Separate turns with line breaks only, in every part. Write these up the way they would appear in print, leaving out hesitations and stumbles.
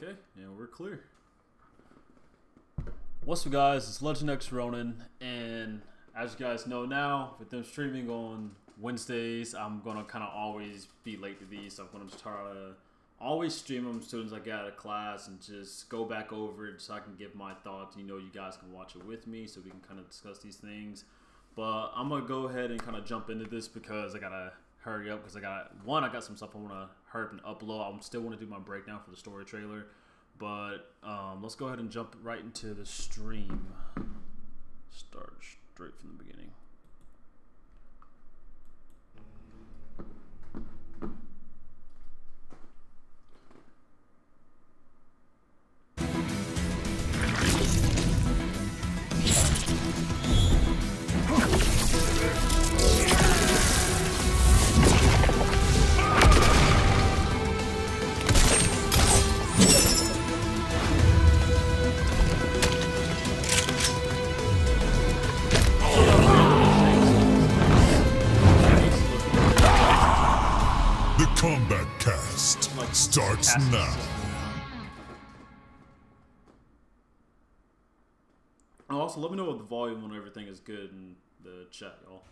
Okay, and we're clear. What's up, guys? It's Legend X Ronin, and as you guys know now, with them streaming on Wednesdays, I'm gonna kind of always be late to these. So I'm gonna try to always stream them as soon as I get out of class and just go back over it so I can give my thoughts. You know, you guys can watch it with me so we can kind of discuss these things. But I'm gonna go ahead and kind of jump into this because I gotta hurry up because I got some stuff I want to hurry up and upload. I still want to do my breakdown for the story trailer, but let's go ahead and jump right into the stream. Start straight from the beginning.
Kombat Kast starts now.
Also, let me know if the volume on everything is good in the chat, y'all.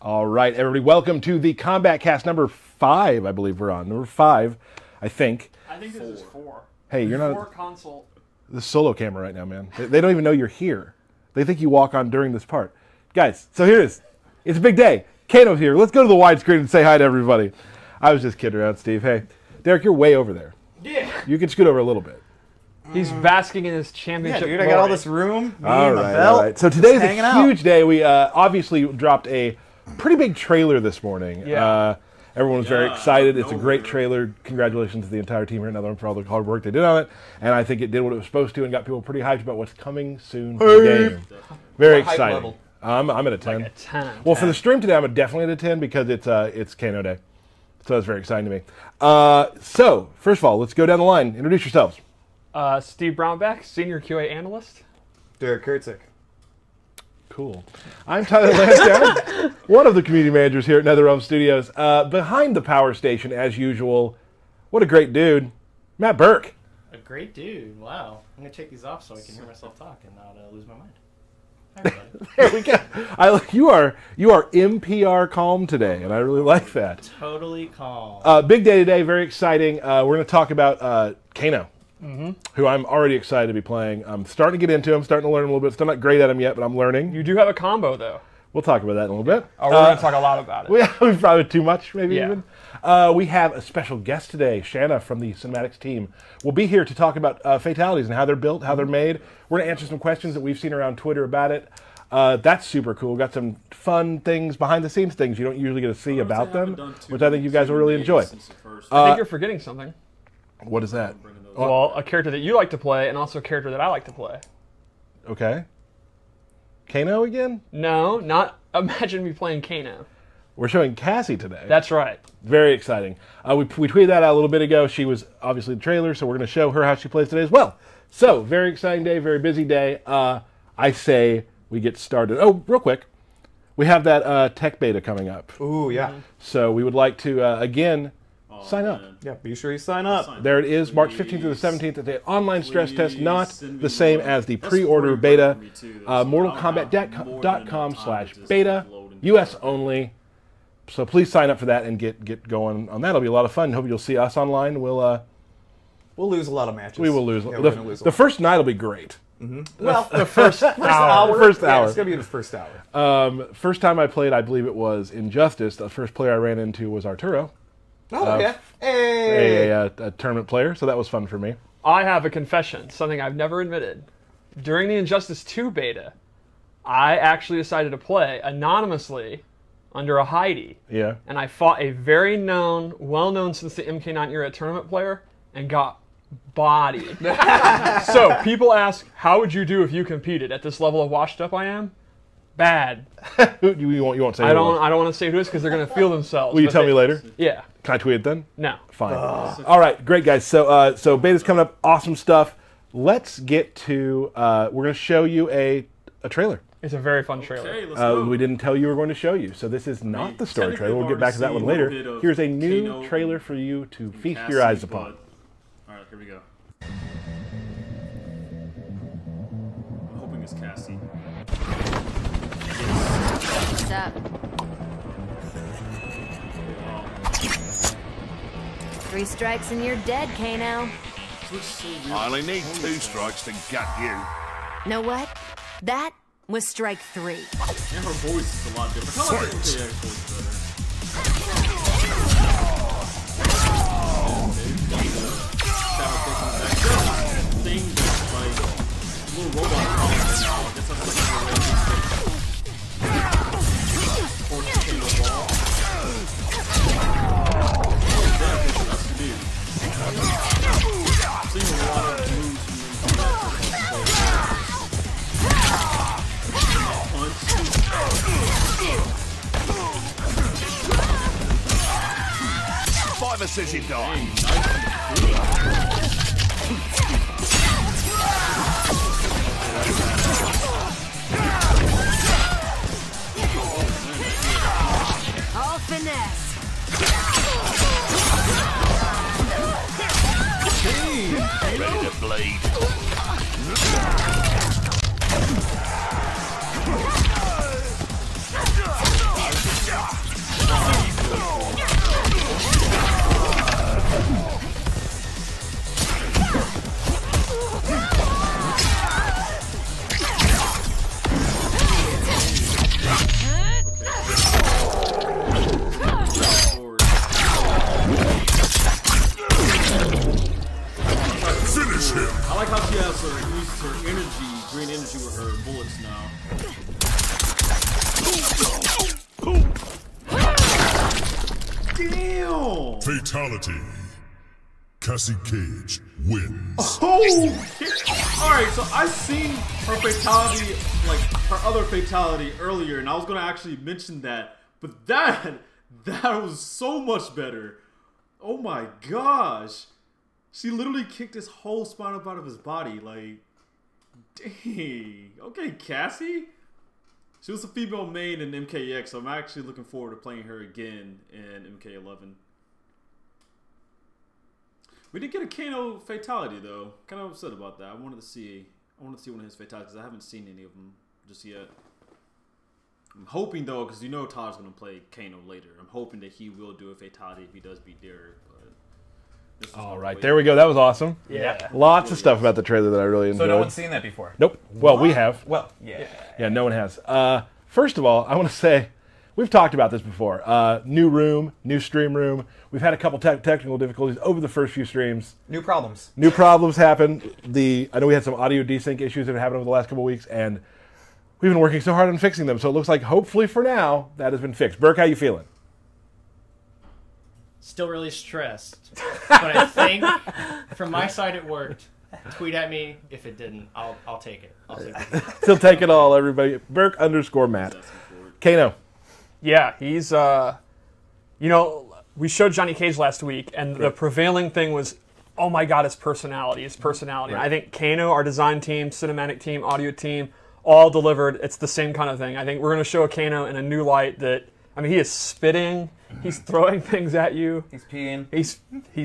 All right, everybody, welcome to the Kombat Kast number 5, I believe we're on. Number 5, I think.
I think this is 4.
Hey, you're not...
4 console.
The solo camera right now, man. They don't even know you're here. They think you walk on during this part. Guys, so here it is. It's a big day. Kano's here. Let's go to the widescreen and say hi to everybody. I was just kidding around, Steve. Hey, Derek, you're way over there.
Yeah.
You can scoot over a little bit.
He's basking in his championship.
Yeah, dude, I got all this room.
All right. So today's a huge day. We obviously dropped a pretty big trailer this morning.
Yeah.
Everyone was very excited. It's a great trailer. Congratulations to the entire team here at Netherlands for all the hard work they did on it. And I think it did what it was supposed to and got people pretty hyped about what's coming soon to the game. Very exciting. I'm at a 10.
Like a 10.
Well, for the stream today, I'm definitely at a 10 because it's Kano Day. So that's very exciting to me. So, first of all, let's go down the line. Introduce yourselves.
Steve Brownback, Senior QA Analyst.
Derek Kurtzik.
Cool. I'm Tyler Lansdowne, one of the community managers here at NetherRealm Studios. Behind the power station, as usual, what a great dude, Matt Burke.
A great dude. Wow. I'm going to take these off so I can hear myself talk and not lose my mind. Hi, everybody.
There we go. You are NPR calm today, and I really like that.
Totally calm.
Big day today, very exciting. We're going to talk about Kano, who I'm already excited to be playing. I'm starting to get into him, starting to learn a little bit. Still not great at him yet, but I'm learning.
You do have a combo, though.
We'll talk about that in a little bit.
Oh, we're going to talk a lot about it.
We probably too much, maybe
Yeah.
even. We have a special guest today, Shanna from the Cinematics team. We'll be here to talk about fatalities and how they're built, how they're made. We're going to answer some questions that we've seen around Twitter about it. That's super cool. Got some fun things, behind-the-scenes things you don't usually get to see about them, which I think you guys will really enjoy.
I think you're forgetting something.
What is that?
Well, a character that you like to play and also a character that I like to play.
Okay. Kano again?
No, not imagine me playing Kano.
We're showing Cassie today.
That's right.
Very exciting. We tweeted that out a little bit ago. She was obviously the trailer, so we're going to show her how she plays today as well. So, very exciting day, very busy day. I say we get started. Oh, real quick. We have that tech beta coming up.
Ooh, yeah.
So we would like to, again, sign up.
Yeah, be sure you sign up.
There it is, March 15th to the 17th. It's an online stress test, not the same as the pre-order beta. MortalKombat.com/beta, US only. So please sign up for that and get going on that. It'll be a lot of fun. Hope you'll see us online. We'll
lose a lot of matches.
We will lose.
Yeah,
the first night will be great.
Well, the first hour.
Yeah,
it's going to be the first hour.
First time I played, I believe it was Injustice. The first player I ran into was Arturo.
Oh, yeah. Hey!
A tournament player, so that was fun for me.
I have a confession, something I've never admitted. During the Injustice 2 beta, I actually decided to play anonymously under a Heidi.
Yeah.
And I fought a very known, well-known since the MK9 era tournament player and got bodied. So people ask, how would you do if you competed? At this level of washed up I am? Bad.
you won't say
I don't want to say who it is because they're going to feel themselves.
Will you tell me later?
Yeah.
Can I tweet it then?
No.
Fine. All right, great guys. So beta's coming up. Awesome stuff. Let's get to. We're going to show you a trailer.
It's a very fun trailer.
Okay, let's go.
We didn't tell you we were going to show you, so this is not the story trailer. We'll get back to that one later. Here's a new trailer for you to feast your eyes upon.
Alright, here we go. I'm hoping it's Cassie.
What's up?
Oh.
3 strikes and you're dead, Kano.
I only need 2 strikes to gut you.
Know what? That was strike 3.
And her voice is a lot different. I like the MKX voice better. Thing that's like little robot problems now. I guess that's like a way to the wall. That's the dude. Seeing a lot of moves from
Five assists in die.
All finesse.
Ready to bleed.
I like how she has her uses her energy, green energy with her bullets now. Damn!
Fatality. Cassie Cage wins.
Oh! Alright, so I seen her fatality, like her other fatality earlier, and I was gonna actually mention that, but that was so much better. Oh my gosh. She literally kicked his whole spine up out of his body. Like, dang. Okay, Cassie? She was a female main in MKX, so I'm actually looking forward to playing her again in MK11. We did get a Kano fatality, though. Kind of upset about that. I wanted to see one of his fatalities. I haven't seen any of them just yet. I'm hoping, though, because you know Todd's going to play Kano later. I'm hoping that he will do a fatality if he does beat Derek, but...
All right, there we go. That was awesome.
Yeah.
Lots of stuff about the trailer that I really enjoyed.
So no one's seen that before?
Nope. Well, we have.
Well, yeah.
Yeah, no one has. First of all, I want to say, we've talked about this before. New room, new stream room. We've had a couple technical difficulties over the first few streams.
New problems.
New problems happened. I know we had some audio desync issues that have happened over the last couple of weeks, and we've been working so hard on fixing them. So it looks like, hopefully for now, that has been fixed. Burke, how you feeling?
Still really stressed, but I think from my side it worked. Tweet at me if it didn't. I'll take it. I'll take it.
Still take it all, everybody. Burke_Matt. Kano.
Yeah, he's, you know, we showed Johnny Cage last week, and the prevailing thing was, oh my god, his personality. Right. I think Kano, our design team, cinematic team, audio team, all delivered. It's the same kind of thing. I think we're going to show a Kano in a new light that, I mean, he is spitting. He's throwing things at you.
He's peeing.
He's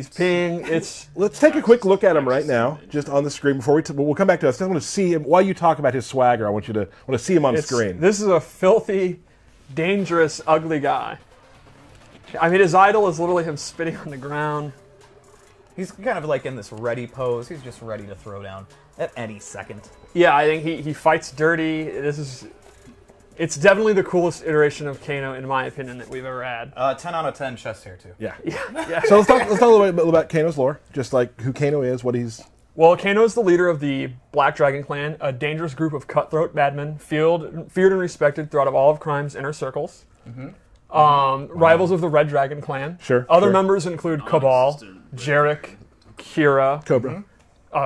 peeing. It's.
Let's take a quick look at him right now, just on the screen before we'll come back to us. I want to see him while you talk about his swagger. I want to see him on the screen.
This is a filthy, dangerous, ugly guy. I mean, his idol is literally him spitting on the ground.
He's kind of like in this ready pose. He's just ready to throw down at any second.
Yeah, I think he fights dirty. It's definitely the coolest iteration of Kano, in my opinion, that we've ever had.
10 out of 10 chest hair, too.
Yeah. So let's talk a little bit about Kano's lore, just like who Kano is, what he's...
Well, Kano is the leader of the Black Dragon Clan, a dangerous group of cutthroat badmen, feared and respected throughout all of Crime's inner circles. Rivals of the Red Dragon Clan. Other members include Cabal, Jarek, Kira.
Cobra.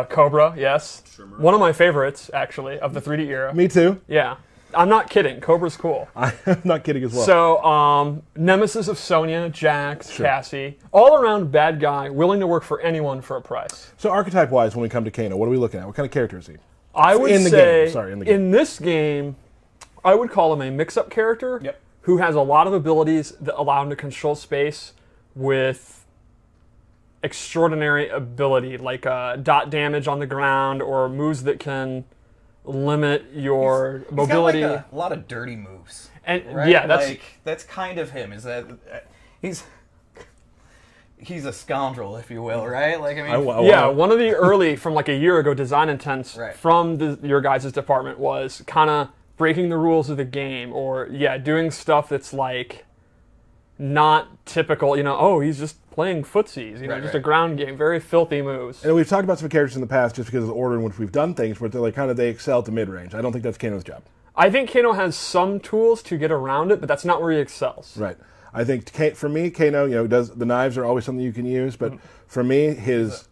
Cobra, yes. One of my favorites, actually, of the 3D era.
Me too.
Yeah. I'm not kidding. Cobra's cool.
I'm not kidding as well.
So, nemesis of Sonya, Jax, Cassie, all around bad guy, willing to work for anyone for a price.
So archetype-wise, when we come to Kano, what are we looking at? What kind of character is he?
I would
in the
say,
game. Sorry, in the game.
In this game, I would call him a mix-up character who has a lot of abilities that allow him to control space with extraordinary ability, like dot damage on the ground or moves that can limit your mobility.
He's got like a lot of dirty moves.
And
right?
yeah,
that's kind of him. Is that he's a scoundrel, if you will, right? Like I mean,
yeah. One of the early from like a year ago design intents from your guys' department was kind of breaking the rules of the game, or doing stuff that's like not typical. You know, oh, he's just playing footsies. You know, just a ground game, very filthy moves.
And we've talked about some characters in the past just because of the order in which we've done things, where they're like they excel at the mid range. I don't think that's Kano's job.
I think Kano has some tools to get around it, but that's not where he excels.
Right. I think for me, Kano, does the knives are always something you can use, but for me, his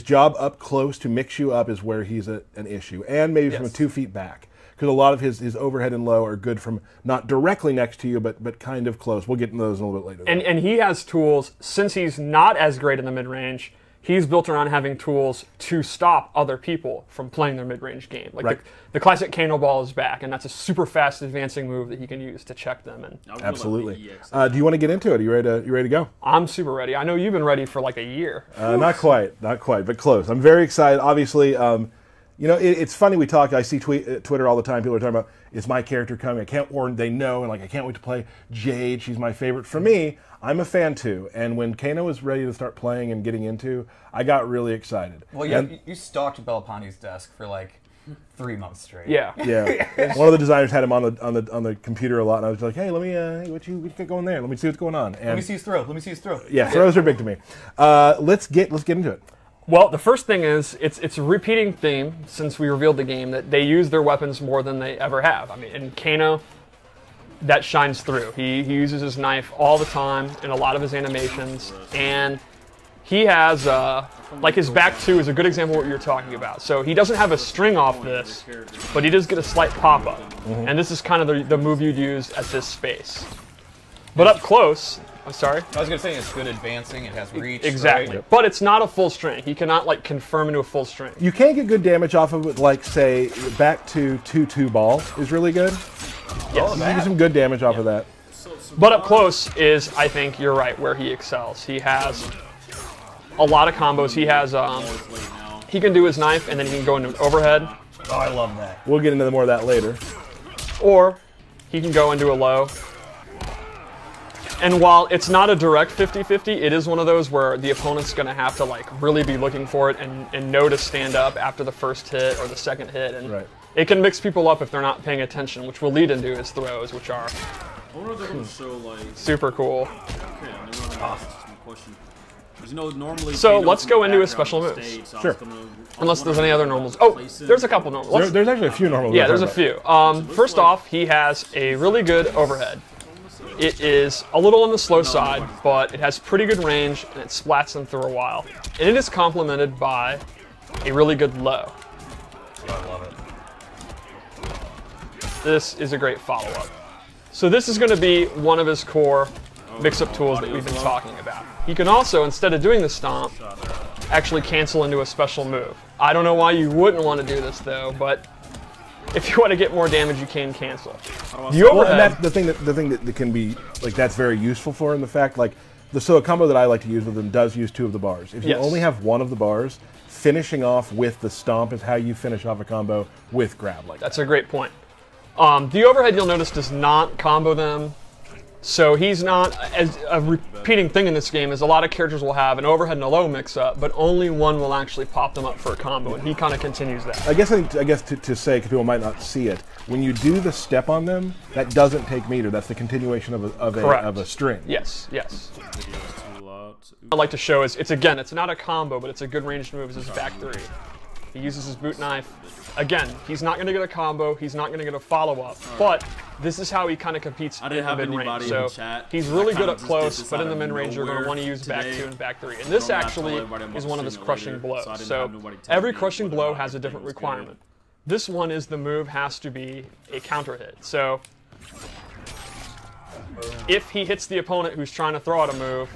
job up close to mix you up is where he's an issue, and maybe from 2 feet back, because a lot of his overhead and low are good from not directly next to you, but kind of close. We'll get into those a little bit later.
And he has tools, since he's not as great in the mid range. He's built around having tools to stop other people from playing their mid-range game. Like the classic Kano ball is back, and that's a super fast advancing move that he can use to check them. And
absolutely. Do you want to get into it? Are you ready to go?
I'm super ready. I know you've been ready for like a year.
Not quite, but close. I'm very excited. Obviously, it's funny we talk. I see Twitter all the time. People are talking about, is my character coming? I can't, or they know, and I can't wait to play Jade. She's my favorite. For me, I'm a fan too, and when Kano was ready to start playing and getting into, I got really excited.
Well, yeah, you stalked Belapani's desk for like 3 months straight.
Yeah.
One of the designers had him on the computer a lot, and I was like, hey, let me what you got going there? Let me see what's going on. And
let me see his throw.
Yeah, throws are big to me. Let's get into it.
Well, the first thing is, it's a repeating theme since we revealed the game that they use their weapons more than they ever have. I mean, in Kano, that shines through. He uses his knife all the time in a lot of his animations, and he has, like his back 2 is a good example of what you're talking about. So he doesn't have a string off this, but he does get a slight pop-up, and this is kind of the move you'd use at this space. But up close, I'm sorry?
I was going to say it's good advancing, it has reach.
Exactly,
right?
But it's not a full string. He cannot confirm into a full string.
You can get good damage off of it, say, back to 2-2 ball is really good.
Yes.
You can get some good damage off of that.
But up close is, I think you're right, where he excels. He has a lot of combos. He has, he can do his knife, and then he can go into an overhead.
Oh, I love that.
We'll get into more of that later.
Or he can go into a low. And while it's not a direct 50-50, it is one of those where the opponent's going to have to really be looking for it and know to stand up after the first hit or the second hit. And it can mix people up if they're not paying attention, which will lead into his throws, which are super cool. So let's go into his special moves.
Sure.
Unless there's any other normals. Oh, there's a couple normals.
There's actually a few normals.
Yeah, there's a few. First off, he has a really good overhead. It is a little on the slow side, but it has pretty good range, and it splats them through a while. And it is complemented by a really good low.
I love it.
This is a great follow-up. So this is going to be one of his core mix-up tools that we've been talking about. He can also, instead of doing the stomp, actually cancel into a special move. I don't know why you wouldn't want to do this, though, but if you want to get more damage, you can cancel. The overhead.
Well, and that's the thing that can be that's very useful for him. The fact so a combo that I like to use with him does use 2 of the bars. If you only have 1 of the bars, finishing off with the stomp is how you finish off a combo with grab like that.
That's a great point. The overhead, you'll notice, does not combo them. So he's not, as a repeating thing in this game is a lot of characters will have an overhead and a low mix-up, but only one will actually pop them up for a combo, and he kind of continues that.
I guess to say, because people might not see it, when you do the step on them, that doesn't take meter. That's the continuation of a string.
Yes. I'd like to show is, it's not a combo, but it's a good ranged move, is his back 3. He uses his boot knife. Again, he's not going to get a combo, he's not going to get a follow-up, but this is how he kind of competes in the mid-range. So he's really good up close, but in the mid-range you're going to want to use back 2 and back 3. And this actually is one of his crushing blows. So every crushing blow has a different requirement. This one is the move has to be a counter hit. So if he hits the opponent who's trying to throw out a move,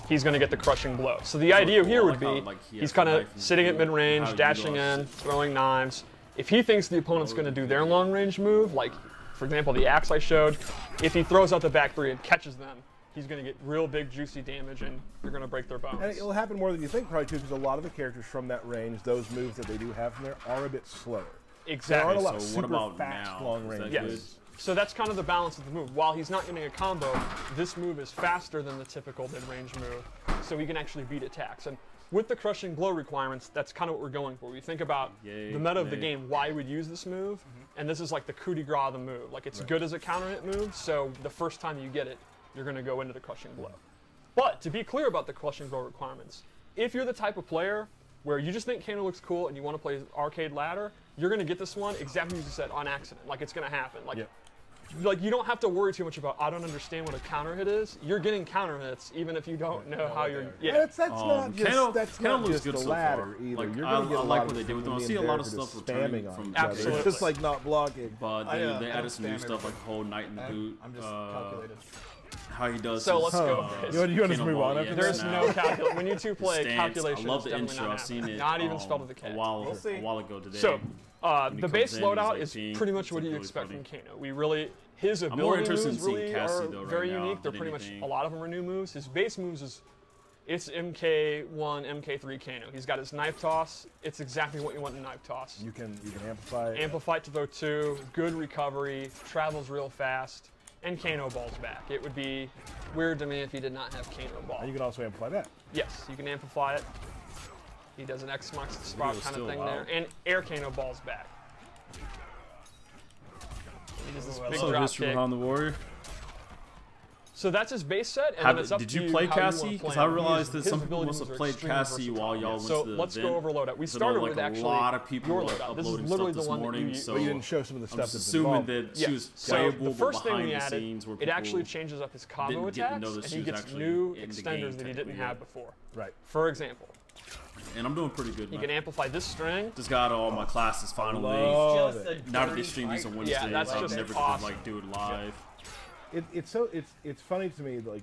he's going to get the crushing blow. So the idea here would be he's kind of sitting at mid-range, dashing in, throwing knives. If he thinks the opponent's going to do their long-range move, like, for example, the axe I showed, if he throws out the back 3 and catches them, he's going to get real big, juicy damage, and you're going to break their bones.
And it'll happen more than you think, probably, too, because a lot of the characters from that range, those moves that they do have from there, are a bit slower.
Exactly.
There aren't a lot of
So
super
what about
fast,
now?
long
Is that
range
Yes.
good?
moves.
So that's kind of the balance of the move. While he's not getting a combo, this move is faster than the typical mid-range move, so he can actually beat attacks. And with the crushing blow requirements, that's kind of what we're going for. We think about the meta of the game, why you would use this move, and this is like the coup de grace of the move. Like, it's good as a counter hit move, so the first time you get it, you're going to go into the crushing blow. But to be clear about the crushing blow requirements, if you're the type of player where you just think Kano looks cool and you want to play arcade ladder, you're going to get this one exactly as you said, on accident. Like, it's going to happen. Like, you don't have to worry too much about, I don't understand what a counter hit is. You're getting counter hits even if you don't know how you're. Yeah.
That's not just, that's
Kano
not
looks
just
good
the
so
ladder
far.
either.
Like,
You're
I
going to get a
like
lot
what
of
they did with them. I
me
see
and
a lot of
Derek
stuff
just spamming on
from
each other.
Absolutely.
It's just like not blocking.
But they added some new
spam
stuff like whole night in the boot.
I'm just calculated.
How he does.
So
his,
let's go.
You want to just move on
Kano
after
ball,
this?
There's no calculation. When you two play,
stance.
calculation
I love
is
the
definitely
intro.
not
I've seen
happening.
it
Not even spelled with a K.
a while ago today.
So,
When he
the
comes
base
in,
loadout
he's
is
like,
pretty much
it's
what you
really
expect
funny.
from Kano. We really, his
more
ability
interested
moves
in seeing
really
Cassie,
are
though, right
very
now,
unique. They're
than
pretty much,
anything.
a lot of them are new moves. His base moves is, it's MK1, MK3 Kano. He's got his knife toss. It's exactly what you want in knife toss.
You can amplify.
Amplify to throw 2, good recovery, travels real fast, and Kano balls back. It would be weird to me if he did not have Kano ball.
And you can also amplify that.
Yes, you can amplify it. He does an X marks the spot
Video's
kind of
still
thing
wild.
there. And air Kano balls back. He does this big
So
drop
history
kick.
behind the warrior.
So that's his base set, and then it's up
Did
to
you play
how you wanna
Cassie?
play
Because
him.
I realized that
His
some people
ability
must have
moves are
played
extremely
Cassie while
versatile.
y'all went
So
to the
let's
event.
go over loadout. We
So
started
like
with
a
actually
lot of people
your
were
loadout. This is
uploading
literally
stuff
the
this
one that
morning.
you
So
But you didn't show some of the
I'm
stuff that's
assuming
involved.
that she
Yes.
was
So
playable
the first thing
behind
we
the
added,
scenes where
it
people
actually changes up his combo
didn't get to
attacks,
know that
and
she
he
was
gets
actually
new
in the
extenders
game
that he didn't
technically
have
yet.
before.
Right.
For example,
and I'm doing pretty good.
he
man.
can amplify this string.
Just got all my classes finally.
Love
Just
it.
a
Now that
dirty
they stream these on
fighter.
Wednesdays,
Yeah, that's
I've
just
never
awesome.
could like do it live.
It's funny to me, like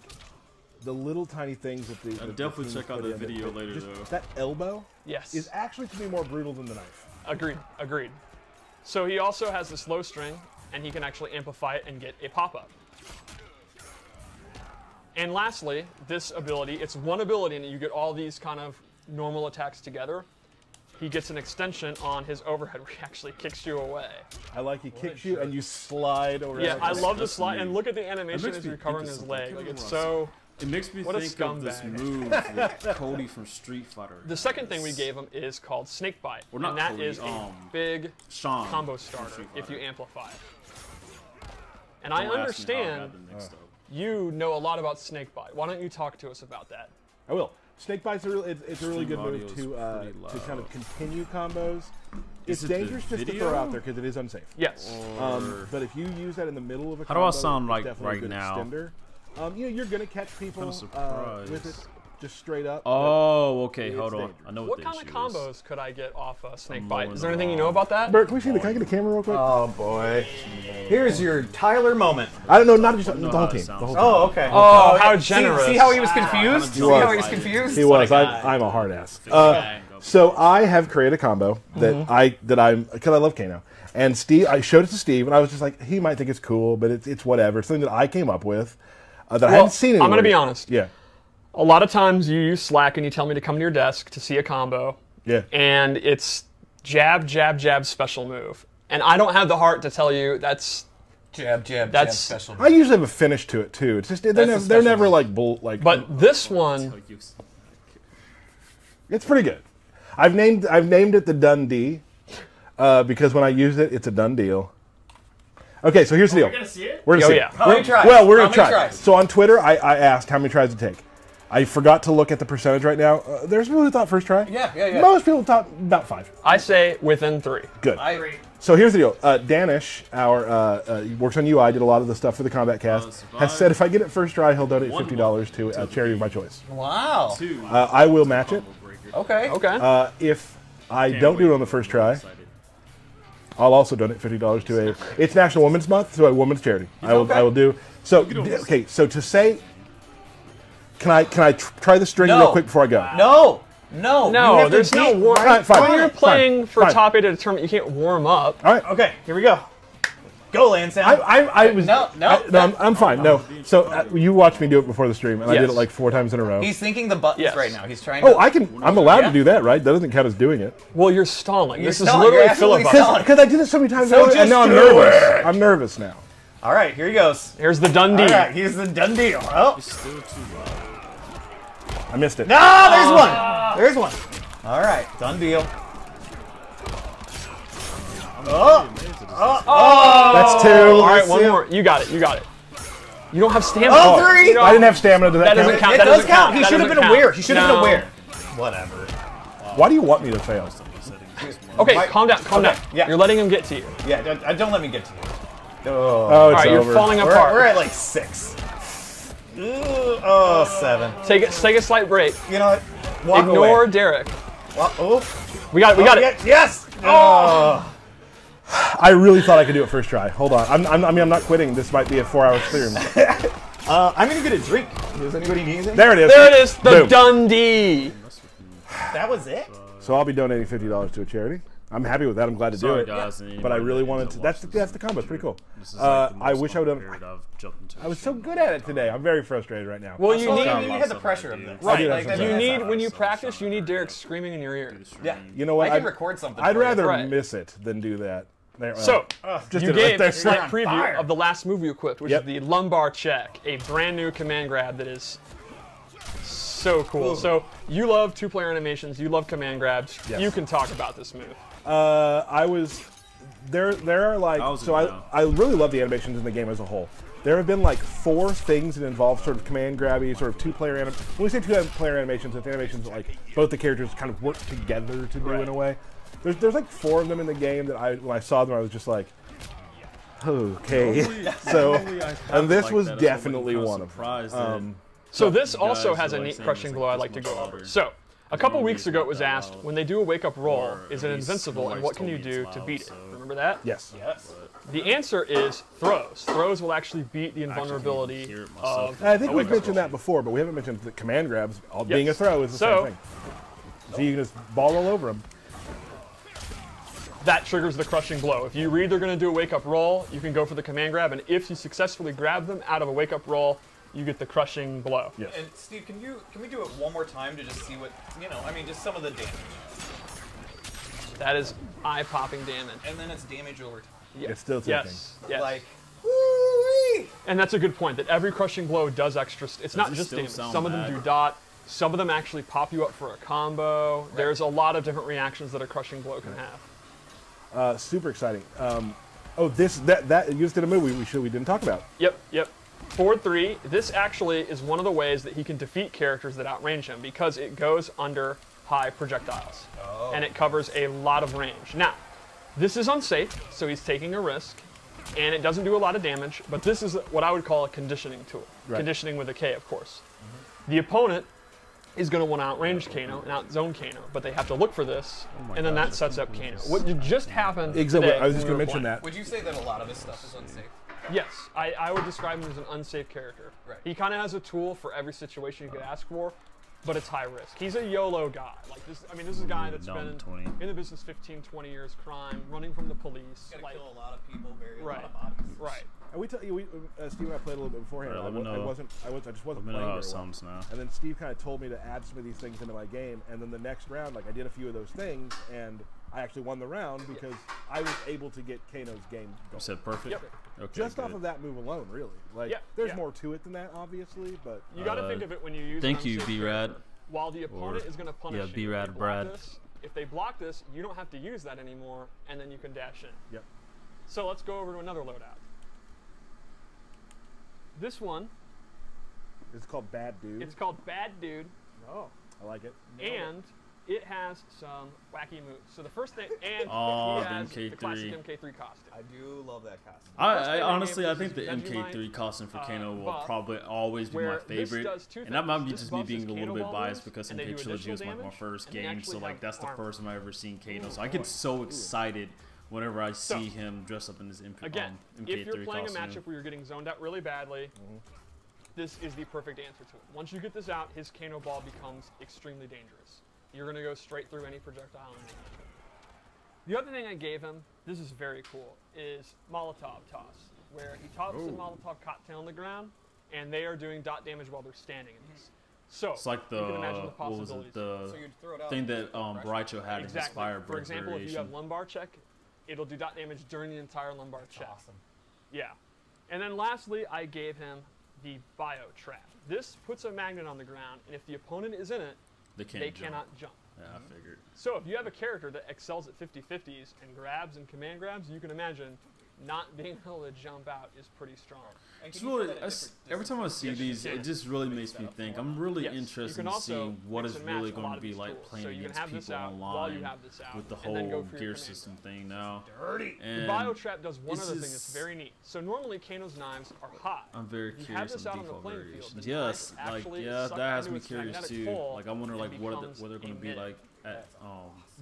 the little tiny things that the.
I'll
the
definitely
teams
check out
put
that
in
video later,
just
though.
That elbow
Yes.
is actually to me more brutal than the knife.
Agreed. Agreed. So he also has this low string, and he can actually amplify it and get a pop-up. And lastly, this ability, it's one ability, and you get all these kind of normal attacks together. He gets an extension on his overhead where he actually kicks you away.
I like he kicks you and you slide over.
Yeah, I love the
that's
slide,
neat.
and look at the animation
makes
as
me
he's recovering
think of
his
something.
leg. Like, it's
What
so...
It makes me
What a
think of this
scumbag.
move that Cody from Street Fighter.
The second thing we gave him is called Snake Bite,
Well, not
and that
Cody,
is a big
Sean
combo
from
starter
Street
if you
Fighter.
amplify it. And I
Don't ask me how I
understand
got them mixed up.
you know a lot about Snake Bite. Why don't you talk to us about that?
I will. Snake bite's it's a really
Stream
good
audio
move
is
to
pretty
kind of
loud.
continue combos. It's
Is it the
dangerous just to
video?
throw out there because it is unsafe.
Yes.
But if you use that in the middle of a
How do I
combo,
sound
it's
like
definitely a
right
good
now?
Extender. You're gonna catch people
Kinda surprised.
with it just straight up.
Oh, okay.
It's
Hold on.
dangerous.
I know
What
what the
kind of
issue
combos could I get off Snake
I'm
Bite?
mowing
Is there
the
anything you know about that?
Bert, can we can I get a camera real quick?
Oh boy. Here's your Tyler moment.
I don't know, not just the
know
whole
how it
team. The
sounds.
whole team.
Oh, okay.
Oh, how
See-
generous.
See how he was confused? See
was.
how he was confused?
He was.
What a guy.
I'm a hard ass.
is.
So I have created a combo that I'm because I love Kano. And Steve, I showed it to Steve, and I was just like, he might think it's cool, but it's whatever. Something that I came up with that I hadn't seen anywhere.
I'm going to be honest.
Yeah.
A lot of times you use Slack and you tell me to come to your desk to see a combo,
Yeah.
and it's jab, jab, jab special move. And I don't have the heart to tell you that's...
Jab, jab,
That's-
jab special.
I usually have a finish to it too. It's just they're
special
never
one.
like bull like.
But this one,
It's pretty good. I've named it the Dundee because when I use it, it's a done deal. Okay, so here's the deal.
We're gonna see it.
We're gonna
Oh,
see.
yeah.
How many tries?
Well, we're
How
gonna try.
many tries?
So on Twitter, I asked how many tries it take. I forgot to look at the percentage right now. There's people who thought first try.
Yeah.
Most people thought about 5.
I say within 3.
Good.
Great.
So here's the deal. Danish, he works on UI, did a lot of the stuff for the Kombat Cast, has said if I get it first try, he'll donate $50 to a charity of my choice.
Wow.
I will match it.
Okay.
Okay.
If I don't do it on the first try, I'll also donate $50 to a. It's National Women's Month, so a women's charity. I will do. So okay. So to say, can I try the string
No.
real quick before I go?
No. You
No,
have to
there's no
beat
warm.
Fine, fine.
When you're playing for
fine.
top 8 at a tournament, you can't warm up.
All right.
Okay, here we go. Go, Lansdowne.
I was
No.
I'm fine. No, so you watched me do it before the stream, and I did
Yes.
it like 4 times in a row.
He's thinking the buttons
Yes.
right now. He's trying.
Oh,
to...
I'm allowed
Yeah.
to do that, right? That doesn't count as doing it.
Well, you're stalling.
You're
This is
stalling.
literally
You're absolutely
filibuster.
stalling.
Because I did it so many times,
So
and
just
now I'm
do
nervous.
it.
I'm nervous now.
All right, here he goes.
Here's the Dundee.
All right, here's the done deal. Oh,
It's still too low.
I missed it.
no, there's one. There's one. All right, done deal.
That's 2.
All right, one more. You got it. You got it. You don't have stamina.
Oh, 3.
You don't-
I didn't have stamina to
That doesn't count.
It
That
does
doesn't
count. He
That
should have
doesn't
been
count.
aware. He should have
No.
been aware. Whatever.
Why do you want me to fail?
Okay,
Right.
calm down. Calm
Okay,
down.
yeah.
You're letting him get to you.
Yeah, don't let me get to you. Oh,
Oh,
All
it's
right, you're
over.
falling apart.
we're at like 6. Ooh, oh, 7.
Take a slight break.
You know what? Walk
Ignore
away.
Derek.
Oh,
We got it. We got it.
Yes. Oh.
I really thought I could do it first try. Hold on. I'm not quitting. This might be a 4-hour stream.
I'm gonna get a drink. Does anybody need anything?
There it is.
There it is. The
Boom.
Dundee.
That was it.
So I'll be donating $50 to a charity. I'm happy with that. I'm glad to do
Sorry,
it.
guys.
But I really wanted to. That's the combo. It's pretty cool.
This is like the
I
most
wish I would have.
period I've jumped into
I was so good at it today. I'm very frustrated right now.
Well, you
Well,
need.
you had the pressure of this.
Right.
Like,
That's
You
what
need when you practice. You need Derek screaming in your ear.
Yeah.
You know what?
I can record something.
I'd
for you.
rather
Right.
miss it than do that. There,
So
just
you
did it right
gave
there.
a slight
on
preview
fire.
of the last move you equipped, which
Yep.
is the lumbar check, a brand new command grab that is so cool. So you love 2-player animations. You love command grabs.
Yes.
You can talk about this move.
I was there. There are like
was
so.
it now?
I really love the animations in the game as a whole. There have been like 4 things that involve sort of command grabby, sort of 2-player anim. When we say 2-player animations, it's animations that like both the characters kind of work together to do in a way. There's like 4 of them in the game that when I saw them I was just like, okay. So and this was definitely one of them.
So this also
guys
has a
are, like,
neat
saying
crushing
it's,
blow
like,
I'd like
this
to go
much
over.
louder.
So a couple
Maybe
weeks
it's
ago
not
it was
that
asked,
loud.
when they do a wake-up roll,
Or
is
at
it
least
invincible,
my
and
wife
what can you
told me
do
it's
to
loud,
beat it?
so-
Remember that?
Yes.
Yes.
The answer is throws. Throws will actually beat the
I actually
invulnerability
hear it myself.
of
I think
a
we've
wake-up
mentioned
roll.
that before, but we haven't mentioned that command grabs being a
Yes.
throw is the
So-
same thing. So you can just ball all over them.
That triggers the crushing blow. If you read they're going to do a wake-up roll, you can go for the command grab, and if you successfully grab them out of a wake-up roll, you get the crushing blow.
Yes.
And Steve, can we do it one more time to just see what just some of the damage,
That is eye-popping damage.
and then it's damage over time.
Yeah.
It's still ticking.
Yes. Yes.
Like, woo-wee.
And that's a good point, that every crushing blow does extra. It's not
it
just
still
damage.
sound
Some of them
bad?
do dot. Some of them actually pop you up for a combo. There's a lot of different reactions that a crushing blow can have.
Super exciting. That you just did a move we didn't talk about.
Yep. Forward 3, this actually is one of the ways that he can defeat characters that outrange him because it goes under high projectiles. And it covers a lot of range. Now, this is unsafe, so he's taking a risk, and it doesn't do a lot of damage, but this is what I would call a conditioning tool.
Right.
Conditioning with a K, of course. The opponent is going to want to outrange Kano and outzone Kano, but they have to look for this, and then that sets up Kano. What just happened
Exactly.
today
I was just
when
going
we
to
were
mention
playing.
that.
Would you say that a lot of this stuff is unsafe?
Yes, I would describe him as an unsafe character.
Right.
He kind of has a tool for every situation you could ask for, but it's high risk. He's a YOLO guy. Like this, this is a guy that's been
20.
in the business 15, 20 years, crime, running from the police.
Gotta
Like,
kill a lot of people, bury a
right,
lot of bodies.
right.
And Steve and I played a little bit beforehand.
Right, let me
I
know.
just wasn't
Let me
playing
know how
very
it
well.
sounds now.
And then Steve kind of told me to add some of these things into my game, and then the next round, like I did a few of those things, and I actually won the round because I was able to get Kano's game
You
going.
said perfect?
Yep.
Okay,
Just
good.
off of that move alone, really. Like,
Yeah,
there's
yeah.
more to it than that, obviously, but
You got to think of it when you use.
Thank
an
you,
unsafe
B-Rad.
character. While the opponent is going to punish
yeah,
you.
B-Rad
If they block
Brad.
this- If they block this, you don't have to use that anymore, and then you can dash in.
yep.
So let's go over to another loadout. This one,
It's called Bad Dude.
it's called Bad Dude.
Oh, I like it.
And it has some wacky moves. So the first thing, and
Oh,
he
the
has the
MK3.
classic MK3 costume.
I do love that costume.
I
thing
honestly,
I
I
gave
think the
was this
MK3 costume for Kano will
buff,
probably always be my
where this
favorite.
does two
And that might
things.
be
This
just me
buffs
being
his
a little
Kano
bit
ball
biased
moves,
because
and they
MK
do
Trilogy was
additional
my
damage,
first
and they
game, so
actually
like
have
that's the
armor.
first time I ever seen Kano. So I get so excited whenever I see him dressed up in his
Again,
MK3
if you're playing
costume.
a matchup where you're getting zoned out really badly, this is the perfect answer to it. Once you get this out, his Kano ball becomes extremely dangerous. You're going to go straight through any projectile in the matchup. The other thing I gave him, this is very cool, is Molotov toss, where he tosses a Molotov cocktail on the ground, and they are doing dot damage while they're standing in this. So
It's like the,
you can imagine the
what was
possibilities.
it, the
So you'd throw it out
thing
and
that
just
Braicho had in his
Exactly.
fire
For
breath
example, if you
variation.
have lumbar check, it'll do dot damage during the entire lumbar check.
Awesome.
Yeah. And then lastly, I gave him the bio trap. This puts a magnet on the ground, and if the opponent is in it,
They can't
they
jump.
cannot jump.
Yeah, I figured.
So if you have a character that excels at 50-50s and grabs and command grabs, you can imagine not being able to jump out is pretty strong.
And
It's
can you
really,
throw that at different
every time I see
Yes, you
these,
can.
it just really makes me think. I'm really
Yes. You
interested
can
in
also
seeing what
mix
is
and match
really
a
going
lot
to
of
be
these
like
tools.
playing
So you can
against
have this
people
out while
online
you have this out,
with the
and then go
whole
for your
gear
command
system
grab.
thing now.
Dirty.
And
The bio trap does one
this
other thing
is-
that's very neat. So normally Kano's knives are hot.
I'm very
You have
curious
this
on
out on the
default
playing field.
variations.
The
Yes,
knife
like
actually
yeah,
sucks
that has
into
me
its
curious
magnetic
too.
pole
Like I wonder
and
like what
becomes
they're going to be
a
like at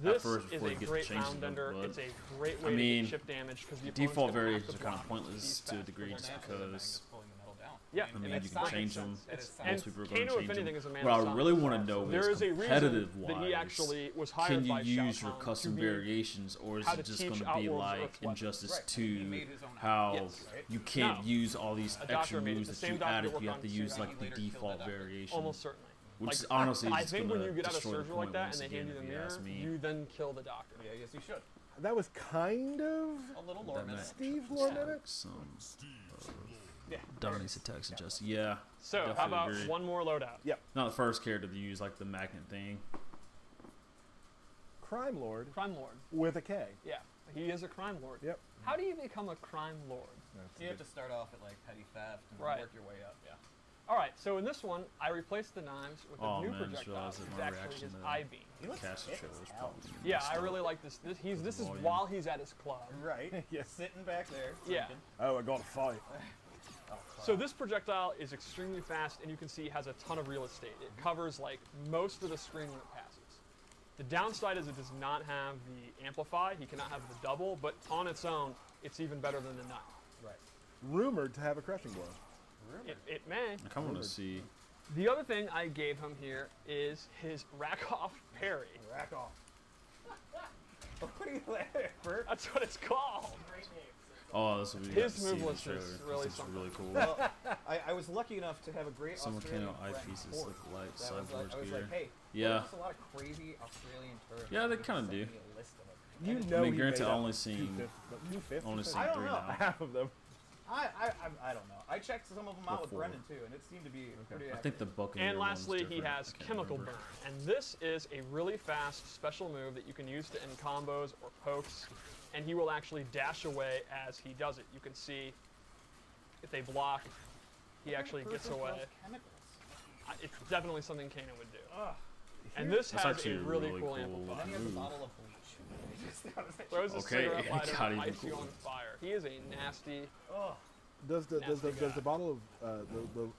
This
first
is
before
a
you get
great
the changes.
round ender.
But
It's a great way
I
to
mean,
get chip damage because the
default
opponent's gonna have
variations
to
are kind
block
of pointless
these
to a
fast
degree
forward
just
mags.
because
Pulling the metal down.
Yeah,
I mean
and
you
it's
can
not-
change them.
It's,
Most
and
people are going
Kano,
to
if
change
anything,
them.
is a man
What
of
I really
science.
want to know
There
is
is a reason
competitive
that he actually was hired
can you
by
use
Shao
your
Kahn
custom
to be
variations, or is
how
it
to
just
teach
going to be
Outworld's
like
Earth weapons.
Injustice
Right, he
2,
made his own
how
Yes.
you can't
No.
use all these
A
extra
doctor made it.
moves
The
that
same
you
doctor
added?
worked
You
on
have to use
Tsushima.
like the
Later killed
default
that doctor.
variation.
Almost certainly.
Which
Like,
honestly
I
is
think
going
when you
to
get out of
destroy the
surgery
point
like that
once
and they
again,
hand you
if
the
you ask
mirror,
me.
you then kill the doctor.
Yeah, yes, you should.
That was kind of
A little lore
That
minute.
match.
Steve's lore minute.
Some
Yeah.
Donnie's attacks adjust. Yeah.
So how
definitely
about
agree.
one more loadout?
Yep.
Not the first character to use like the magnet thing.
Crime Lord
Crime Lord.
with a K.
Yeah, he is a crime lord.
Yep.
How do you become a crime lord?
You have to start off at like petty theft and
Right.
work your way up. Yeah.
All right, so in this one, I replaced the knives with a
Oh,
new
man, I just
projectile.
realized
It's
that my
actually
reaction
his
to
I-beam.
Cassie Cage was probably
Yeah,
messed
I
up.
really like this. This is
volume.
while he's at his club.
Right.
Yes.
Sitting back there.
Yeah.
thinking,
Oh, I got to fight.
So this projectile is extremely fast, and you can see has a ton of real estate. It covers like most of the screen when it passes. The downside is it does not have the amplify. He cannot have the double, but on its own, it's even better than the knife.
Right.
Rumored to have a crushing blow.
It may.
I kind of want to see.
The other thing I gave him here is his rack off parry.
Rack off. What are you laughing at, Bert?
That's what it's called.
Oh, this will be
His
see in the
move list
trailer.
is
This
really
looks
something.
really cool.
Well, I was lucky enough to have a great
Some
Australian
Kano
friend,
eyepieces
Ford,
look like
that was
Cyborg's
I was
gear.
like, hey,
Yeah.
there's a lot of crazy Australian tourists.
Yeah, they
You
kinda
send
do.
me a list of them.
You
And
know,
I mean,
he
granted,
made
I
up
only seen
250.
only seen
I don't
3
know.
now.
half of them.
I don't know. I checked some of them out with
Before.
Brendan too, and it seemed to be pretty.
I think the Buccaneer
And
one's
lastly, he
different.
has
I can't
Chemical
remember.
Burn. And this is a really fast special move that you can use to end combos or pokes. And he will actually dash away as he does it. You can see if they block, he actually gets away.
Chemicals.
It's definitely something Kano would do. And this
That's
has
actually
a really
really
cool
cool.
amplifier.
Then he has a
Move.
bottle of bleach.
Throws a
Okay,
cigarette
it
lighter
got
and
even
lights you
cooler.
on fire. He is a nasty.
Does the
Nasty guy.
bottle of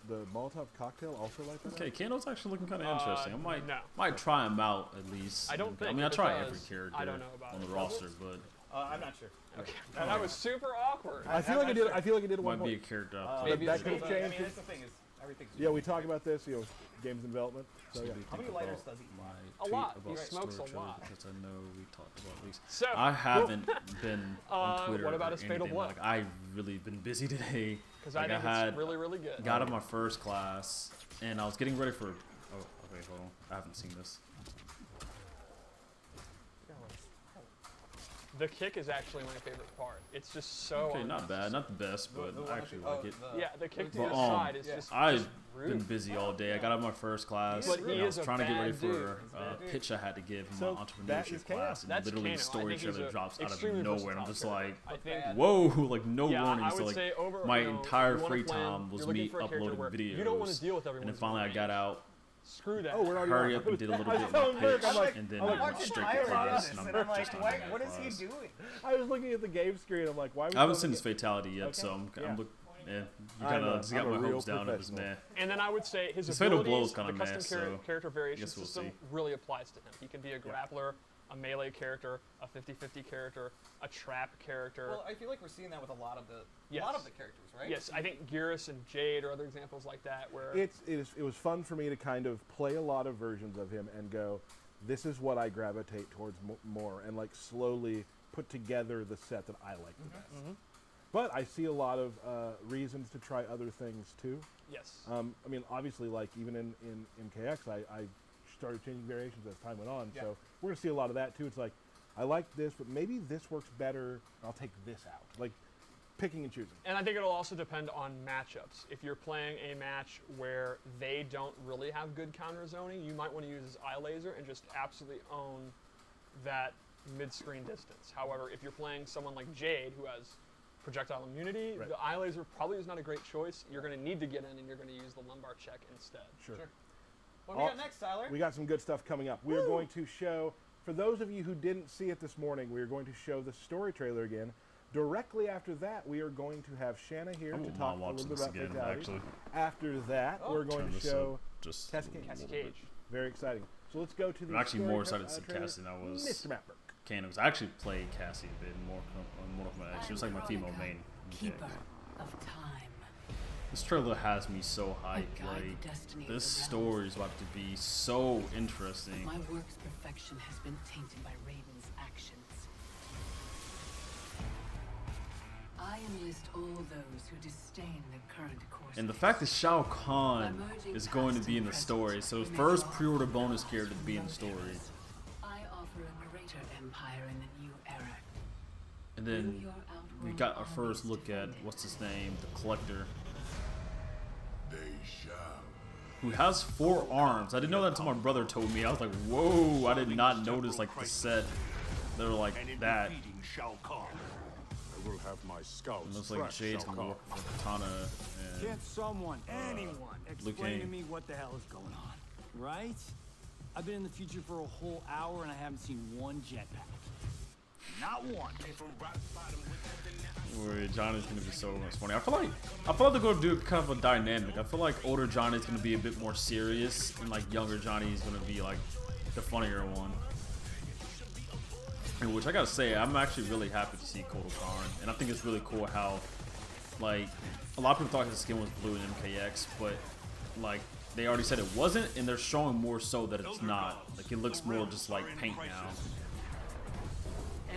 the Molotov cocktail also like that?
Okay, Kano's actually looking kind of interesting. I
no.
might try him out at least.
I don't
I
think
mean, I
if it
try
does,
every character
I don't know about
on the
it.
roster, but
I'm not sure.
Okay. That was super awkward.
I feel like I did. I feel like I did at one
might be a
point.
character up
Maybe
that
it's
could have
good.
I
changed.
mean, that's the thing is everything's.
Yeah, we talk about this. You know, games in development. So yeah.
How many lighters does he buy?
A
tweet
lot.
about
He smokes
Story
a
Trailer
lot.
because I know we talked about these.
So,
I haven't been on Twitter.
what about
or
his Fatal
anything.
Blow?
Like I've really been busy today.
Because
like,
I think
had
it's really, really good.
got out of my first class and I was getting ready for. Oh, okay, hold on. I haven't seen this.
The kick is actually my favorite part. It's just so
Okay, not
unnecessary.
bad, not the best, but
The one
I
at
actually
the-
like it.
Yeah, the kick to
But,
the side is
yeah.
just
I've
rude.
been busy all day. I got out of my first class.
But he
and I was
is a
trying to get ready
bad
for
dude.
He's a
a
bad dude.
pitch I had to give in
So
my
that
entrepreneurship
is Kano.
class, and
That's
literally
Kano.
the
I
story
think he's
trailer
a
drops out of
extremely
nowhere, and I'm
versatile
just
character.
like,
I think.
whoa, like no
Yeah,
warning.
I
So
would
like
say over,
my
you know,
entire
you wanna
free
plan,
time was
you're looking
me
for a character
uploading
where
videos.
You don't want to deal with
And
everyone's
then finally I got out,
Screw that.
Oh, we're already
hurry
on.
up and did a little
I
bit
was
of my
telling Burke,
pitch,
I'm like,
and then
I'm
went
like,
straight
Tyler
to class,
did
and
this,
I'm
and I'm like,
just
what
on
is
class.
he doing?
I was looking at the game screen. I'm like, why?
I haven't seen his fatality yet, so
Yeah.
I'm look. Yeah, you
I'm
kind
a-
of just got
I'm a
my
real
hopes down. It was
professional.
meh.
And then I would say his
His Fatal
abilities,
Blow is kinda
the custom
meh, so
character variation
guess we'll
system
see.
really applies to him. He can be a grappler, a melee character, a 50-50 character, a trap character.
Well, I feel like we're seeing that with a lot of the
Yes.
characters, right?
Yes, I think Gearus and Jade are other examples like that where
It was fun for me to kind of play a lot of versions of him and go, this is what I gravitate towards more, and like slowly put together the set that I like the best. But I see a lot of reasons to try other things too.
Yes.
I mean, obviously, like even in KX, I started changing variations as time went on. So we're gonna see a lot of that too. It's like, I like this, but maybe this works better. I'll take this out. Like picking and choosing.
And I think it'll also depend on matchups. If you're playing a match where they don't really have good counter zoning, you might want to use this eye laser and just absolutely own that mid-screen distance. However, if you're playing someone like Jade, who has projectile immunity, the eye laser probably is not a great choice. You're going to need to get in, and you're going to use the lumbar check instead.
Sure.
What do we got next, Tyler?
We got some good stuff coming up. We are going to show, for those of you who didn't see it this morning, we are going to show the story trailer again. Directly after that, we are going to have Shanna here to talk a little bit about fatalities. After that, we're going to show Cassie Cage. Very exciting. So let's go to the.
I'm actually more excited to see Cassie than I was.
Mr. Mapper.
Kano's. I actually played Cassie a bit more on Mortal Kombat. She was like my female main.
Keeper of time.
This trailer has me so hyped. Like, this story is about to be so interesting.
My work's perfection has been tainted by Raiden's actions. I enlist all those who disdain the current course.
And the fact that Shao Kahn is going to be in the story, so first pre-order bonus character to be in the story.
I offer a greater empire in the new era.
And then we got our first look at, what's his name, the Collector.
They shall.
Who has 4 arms. I didn't know that until my brother told me. I was like, whoa, I did not notice like the set. They were like that.
I will have my scouts.
It looks like Jade's gonna be working for Katana and
Can't someone, anyone, explain to me what the hell is going on? Right? I've been in the future for a whole hour and I haven't seen one jetpack. Not one.
Where Johnny's gonna be so much funny. I feel like they're gonna do kind of a dynamic. I feel like older Johnny's gonna be a bit more serious, and like younger Johnny's gonna be like the funnier one. And which I gotta say, I'm actually really happy to see Kotal Kahn, and I think it's really cool how, like, a lot of people thought his skin was blue in MKX, but like they already said it wasn't, and they're showing more so that it's not. Like it looks more just like paint now.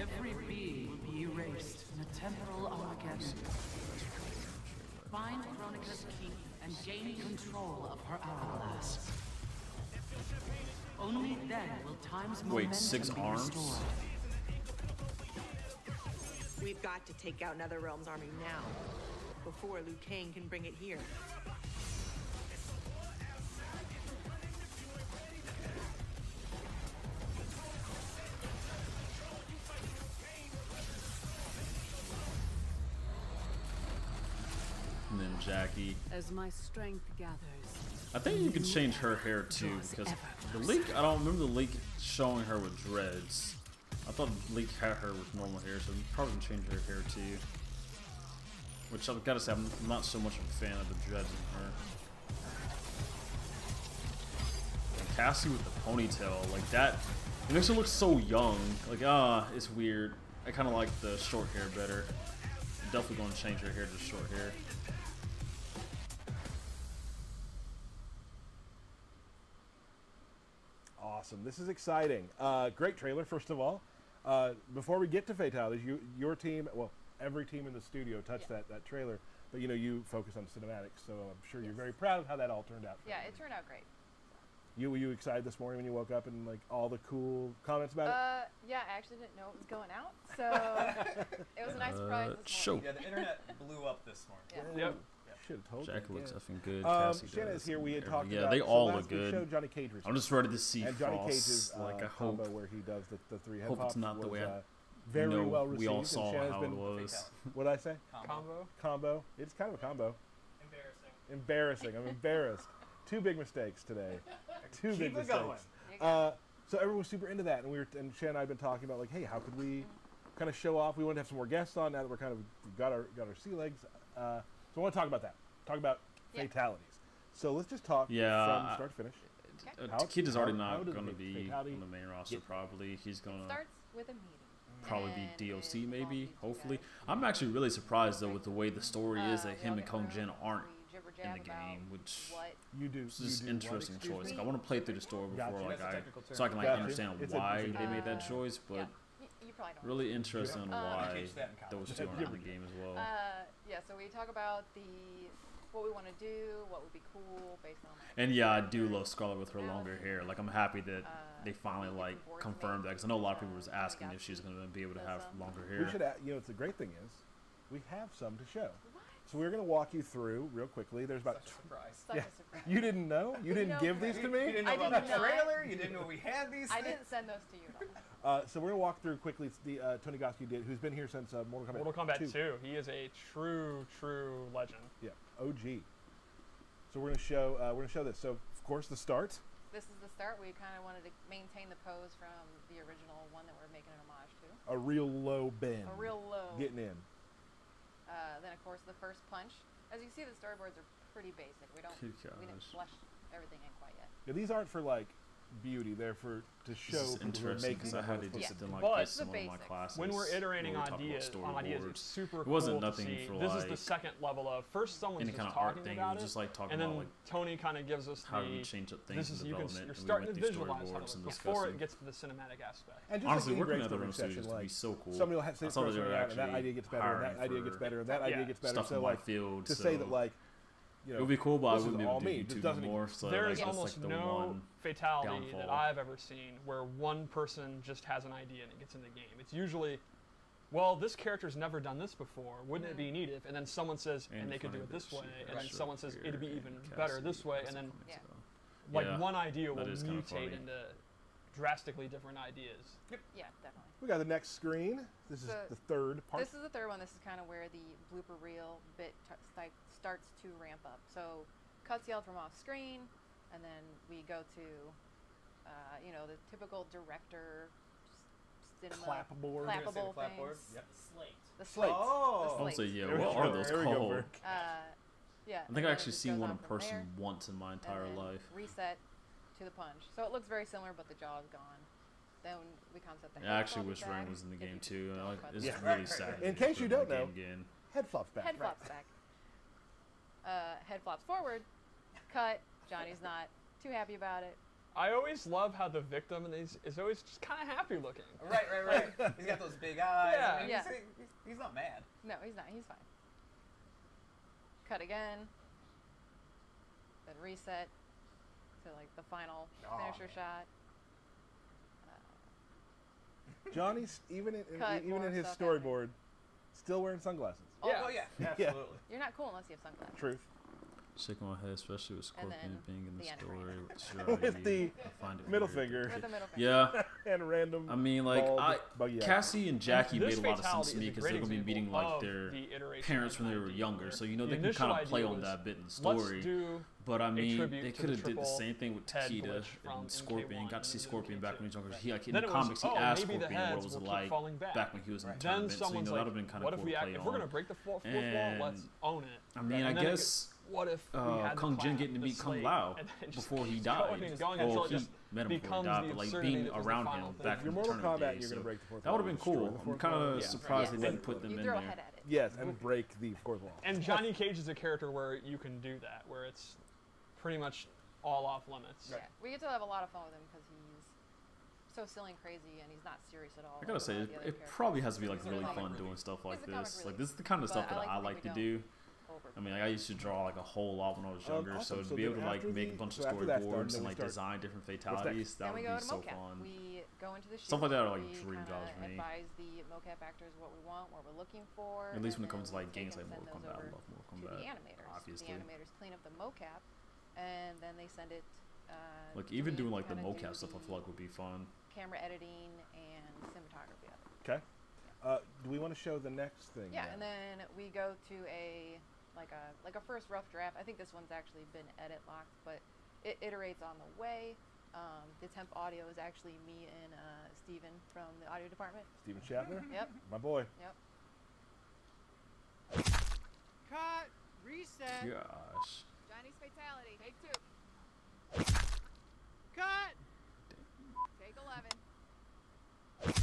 Every being will be erased in a temporal Armageddon. Find Veronica's key and gain control of her hourglass. Only then will time's momentum
6
be
arms?
restored.
We've got to take out NetherRealm's army now, before Liu Kang can bring it here.
And then Jackie.
As my strength gathers.
I think you can change her hair too, because the leak, I don't remember the leak showing her with dreads. I thought the leak had her with normal hair, so I'm probably gonna change her hair too. Which I've gotta say, I'm not so much of a fan of the dreads in her. And Cassie with the ponytail, like that, it makes her look so young. Like, it's weird. I kinda like the short hair better. I'm definitely gonna change her hair to short hair.
Awesome. This is exciting. Great trailer, first of all. Before we get to fatalities, your team, well, every team in the studio touched that trailer, but you focus on cinematics, so I'm sure you're very proud of how that all turned out.
Yeah, it turned out great.
Were you excited this morning when you woke up and like all the cool comments about it?
Yeah, I actually didn't know it was going out, so it was a nice surprise this morning.
Yeah, the internet blew up this morning.
Yep.
Should have told
Jack
you.
looks effing good. Cassie
Shanna
does.
is here. We had talked
Yeah,
about.
they all
so
look
last we
good.
showed Johnny Cage recently.
I'm just ready to see
and Johnny
Frost.
Cage's
Like I
combo
hope.
where he does the 3 head
Hope
pops
it's not the
was,
way
very well received.
we all
and
saw
Shanna's
how
been,
it was.
What did I say?
Combo.
It's kind of a combo.
Embarrassing.
Embarrassing. I'm embarrassed. 2 big mistakes today. 2 big
Keep it going.
mistakes. So everyone was super into that, and Shanna and I have been talking about like, hey, how could we kind of show off? We want to have some more guests on now that we've got our sea legs. So I want to talk about that. Talk about fatalities. So let's just talk from start to finish.
Kid is already not going to be on the main roster. Probably he's going to
Starts with a meeting.
probably be DLC maybe. Hopefully, I'm actually really surprised though with the way the story is that him and Kong Jin aren't in the game, which is just an interesting choice. Like, I want to play through the story before so I can like understand why they made that choice. But
probably don't.
Really interested in why
Teach that in
those
college.
two are in the game as well.
Yeah, so we talk about what we want to do, what would be cool based on. Like,
And yeah, I do love Scarlet with her longer hair. Like, I'm happy that they finally like confirmed that, because I know a lot of people was asking if she's going to be able to have longer hair.
We should, you know, it's the great thing is, we have some to show. So we're going to walk you through real quickly. There's about
Such a surprise.
You didn't know? You didn't give these to me?
You didn't know about the trailer? You didn't know we had these
I
things?
didn't send those to you at all.
So we're going to walk through quickly the Tony Goski did, who's been here since Mortal Kombat 2.
He is a true legend.
Yeah, OG. So we're going to show this. So of course the start.
This is the start. We kind of wanted to maintain the pose from the original one that we're making an homage to.
A real low bend.
A real low.
Getting in.
Then of course the first punch. As you can see, the storyboards are pretty basic. We didn't flesh everything in quite yet.
Yeah, these aren't for like beauty. They're for to show
This is
people who are
interesting
making
because I had to do
them.
something like
But
this in one of my classes.
when we're iterating
where we talk about
ideas,
storyboards.
it's super
It wasn't
cool
nothing
to see.
for
This
like
is the second level of first someone's
any
just
kind of
talking
art thing.
about
We
it,
just like talking
and then
about like
Tony kind of gives us
how
the
we change up things
this is
in
you're
development. and we
starting
make
to
these
visualize how
storyboards and
it before
discuss
it
them.
gets to the cinematic aspect.
And just
Honestly,
like any
working at the
brainstorming
room studios
session,
would be
like,
so cool.
somebody will have
I saw that they were
and that
actually
idea gets better, and that
hiring
idea gets
for
better, and that idea gets better.
stuff
So
in my
like
field,
to say
so
that like, you know,
it would be cool, but I
this is
wouldn't be
all
able to
me.
do
This
YouTube
doesn't
more. So
There
like,
is
that's
almost
like the
no
one
fatality
downfall.
that I've ever seen where one person just has an idea and it gets in the game. It's usually, well, this character's never done this before. Wouldn't it be neat if? And then someone says, and they could do it this way, and then someone says it'd be even better this way, and then like one idea will mutate into drastically different ideas.
Yep. Yeah, definitely.
we got the next screen. This is the third part.
This is the third one. This is kind of where the blooper reel bit starts to ramp up. So cuts yelled from off screen, and then we go to, you know, the typical director cinema
Clapboard.
clappable
Clapboard.
things.
Yep.
Slate.
The slate.
Oh.
The
Also,
slate.
yeah, what are those called?
Yeah.
I think I actually seen one in person once in my entire
and then
life.
Reset to the punch. So it looks very similar, but the jaw is gone. Then we concept the
I
head
actually
flops
wish Rain
back.
was in the
If
game
you
too.
don't
Like,
cut
it's
the-
really sad.
In
that
case
they
you
put it
don't
in the
know,
game again.
head flops back.
Head flops back. Head flops forward. Cut. Johnny's not too happy about it.
I always love how the victim is always just kind of happy looking.
Right. He's got those big eyes.
Yeah.
I mean,
Yeah.
He's not mad.
No, he's not. He's fine. Cut again. Then reset to like the final finisher shot.
Johnny's even
Cut
in
more
his
stuff
storyboard, still wearing sunglasses.
Oh yeah, absolutely.
You're not cool unless you have sunglasses.
Truth.
Shaking my head, especially with
And
Scorpion
then
being in the
the end
story.
frame.
With the
I find it
middle
weird.
finger.
With the middle finger.
Yeah.
And random.
I mean, like,
buggy
Cassie and Jackie
This
made a lot of sense
fatality
to me
is a
because
great
they're going to be meeting
example
like
of
their
the iteration
parents
of
when they
an
were
idea
younger,
where
so you know
the
they can
initial
kind of play
idea
on
was,
that bit in the
let's
story.
do
But I
a
mean,
tribute
they
to
could
the
have did the
triple
same thing with
head
Takeda
glitch from
and Scorpion.
MK1
Got to see
and
Scorpion back when he was younger. He like in
Then
the
it was,
comics, he
oh,
asked
maybe the
Scorpion what
heads
it was
will keep
like
falling back.
when he was in the
Then
tournament. So you
someone's
know that would
like,
have been kind
what
of
if
cool
we
to play
if we're
on.
gonna break the fourth wall, let's own it.
I mean, I
And then it
guess
what if we had
Kung
the
Jin
clap,
getting to
the
meet Kung
slate,
Lao
and then it just
before he
keeps
died.
going and going
Well,
until it
he
just
met him before he
becomes
died,
the
but like
absurdity
being
that was the
around
final
him
thing.
back
If
in
you're
the
Mortal
tournament
Kombat,
days.
you're gonna
So
break the fourth
that would have been
wall, destroy
cool.
the
I'm
fourth
kind
wall.
of surprised they didn't put them
You
in
throw a
there.
head at it.
Yes, and break the fourth wall.
And Johnny Cage is a character where you can do that, where it's pretty much all off limits.
Yeah, we get to have a lot of fun with him because he's so silly and crazy, and he's not serious at all.
I gotta
like
say,
a lot of the other
it
characters.
probably has to be like
He's a
really
comic
fun
relief.
doing stuff like
He's a comic
this. Like
relief.
this is the kind of
But
stuff that I
think
like
we
to
don't
do.
overboard.
I mean, like, I used to draw like a whole lot when I was younger, so
awesome.
to
So
be able
then
to like
after
make a
the-
bunch of
so after that's done,
storyboards
then
and
we
like
start-
design different
next?
fatalities, that
Then we
would
go
be
to
so
mocap.
fun.
We go into the
Stuff like that are like
we
dream
kinda
jobs for me.
advise the mocap actors what we want, what we're looking for.
At least when
and
it comes to
then
like
we
games
take
like
and
Mortal
send
Kombat, I
those
love Mortal
over to
Kombat.
the animators.
Obviously.
The animators clean up the mocap, and then they send it.
Like
to
even
me
doing
to
like the
kinda do
mocap stuff, I feel like would be fun.
Camera editing and cinematography of it.
Okay. Do we want to show the next thing?
Yeah,
now?
and then we go to a first rough draft. I think this one's actually been edit locked, but it iterates on the way. The temp audio is actually me and Steven from the audio department.
Steven Shatner?
Yep.
My boy.
Yep.
Cut. Reset.
Gosh.
Johnny's fatality. Take 2.
Cut.
Take 11.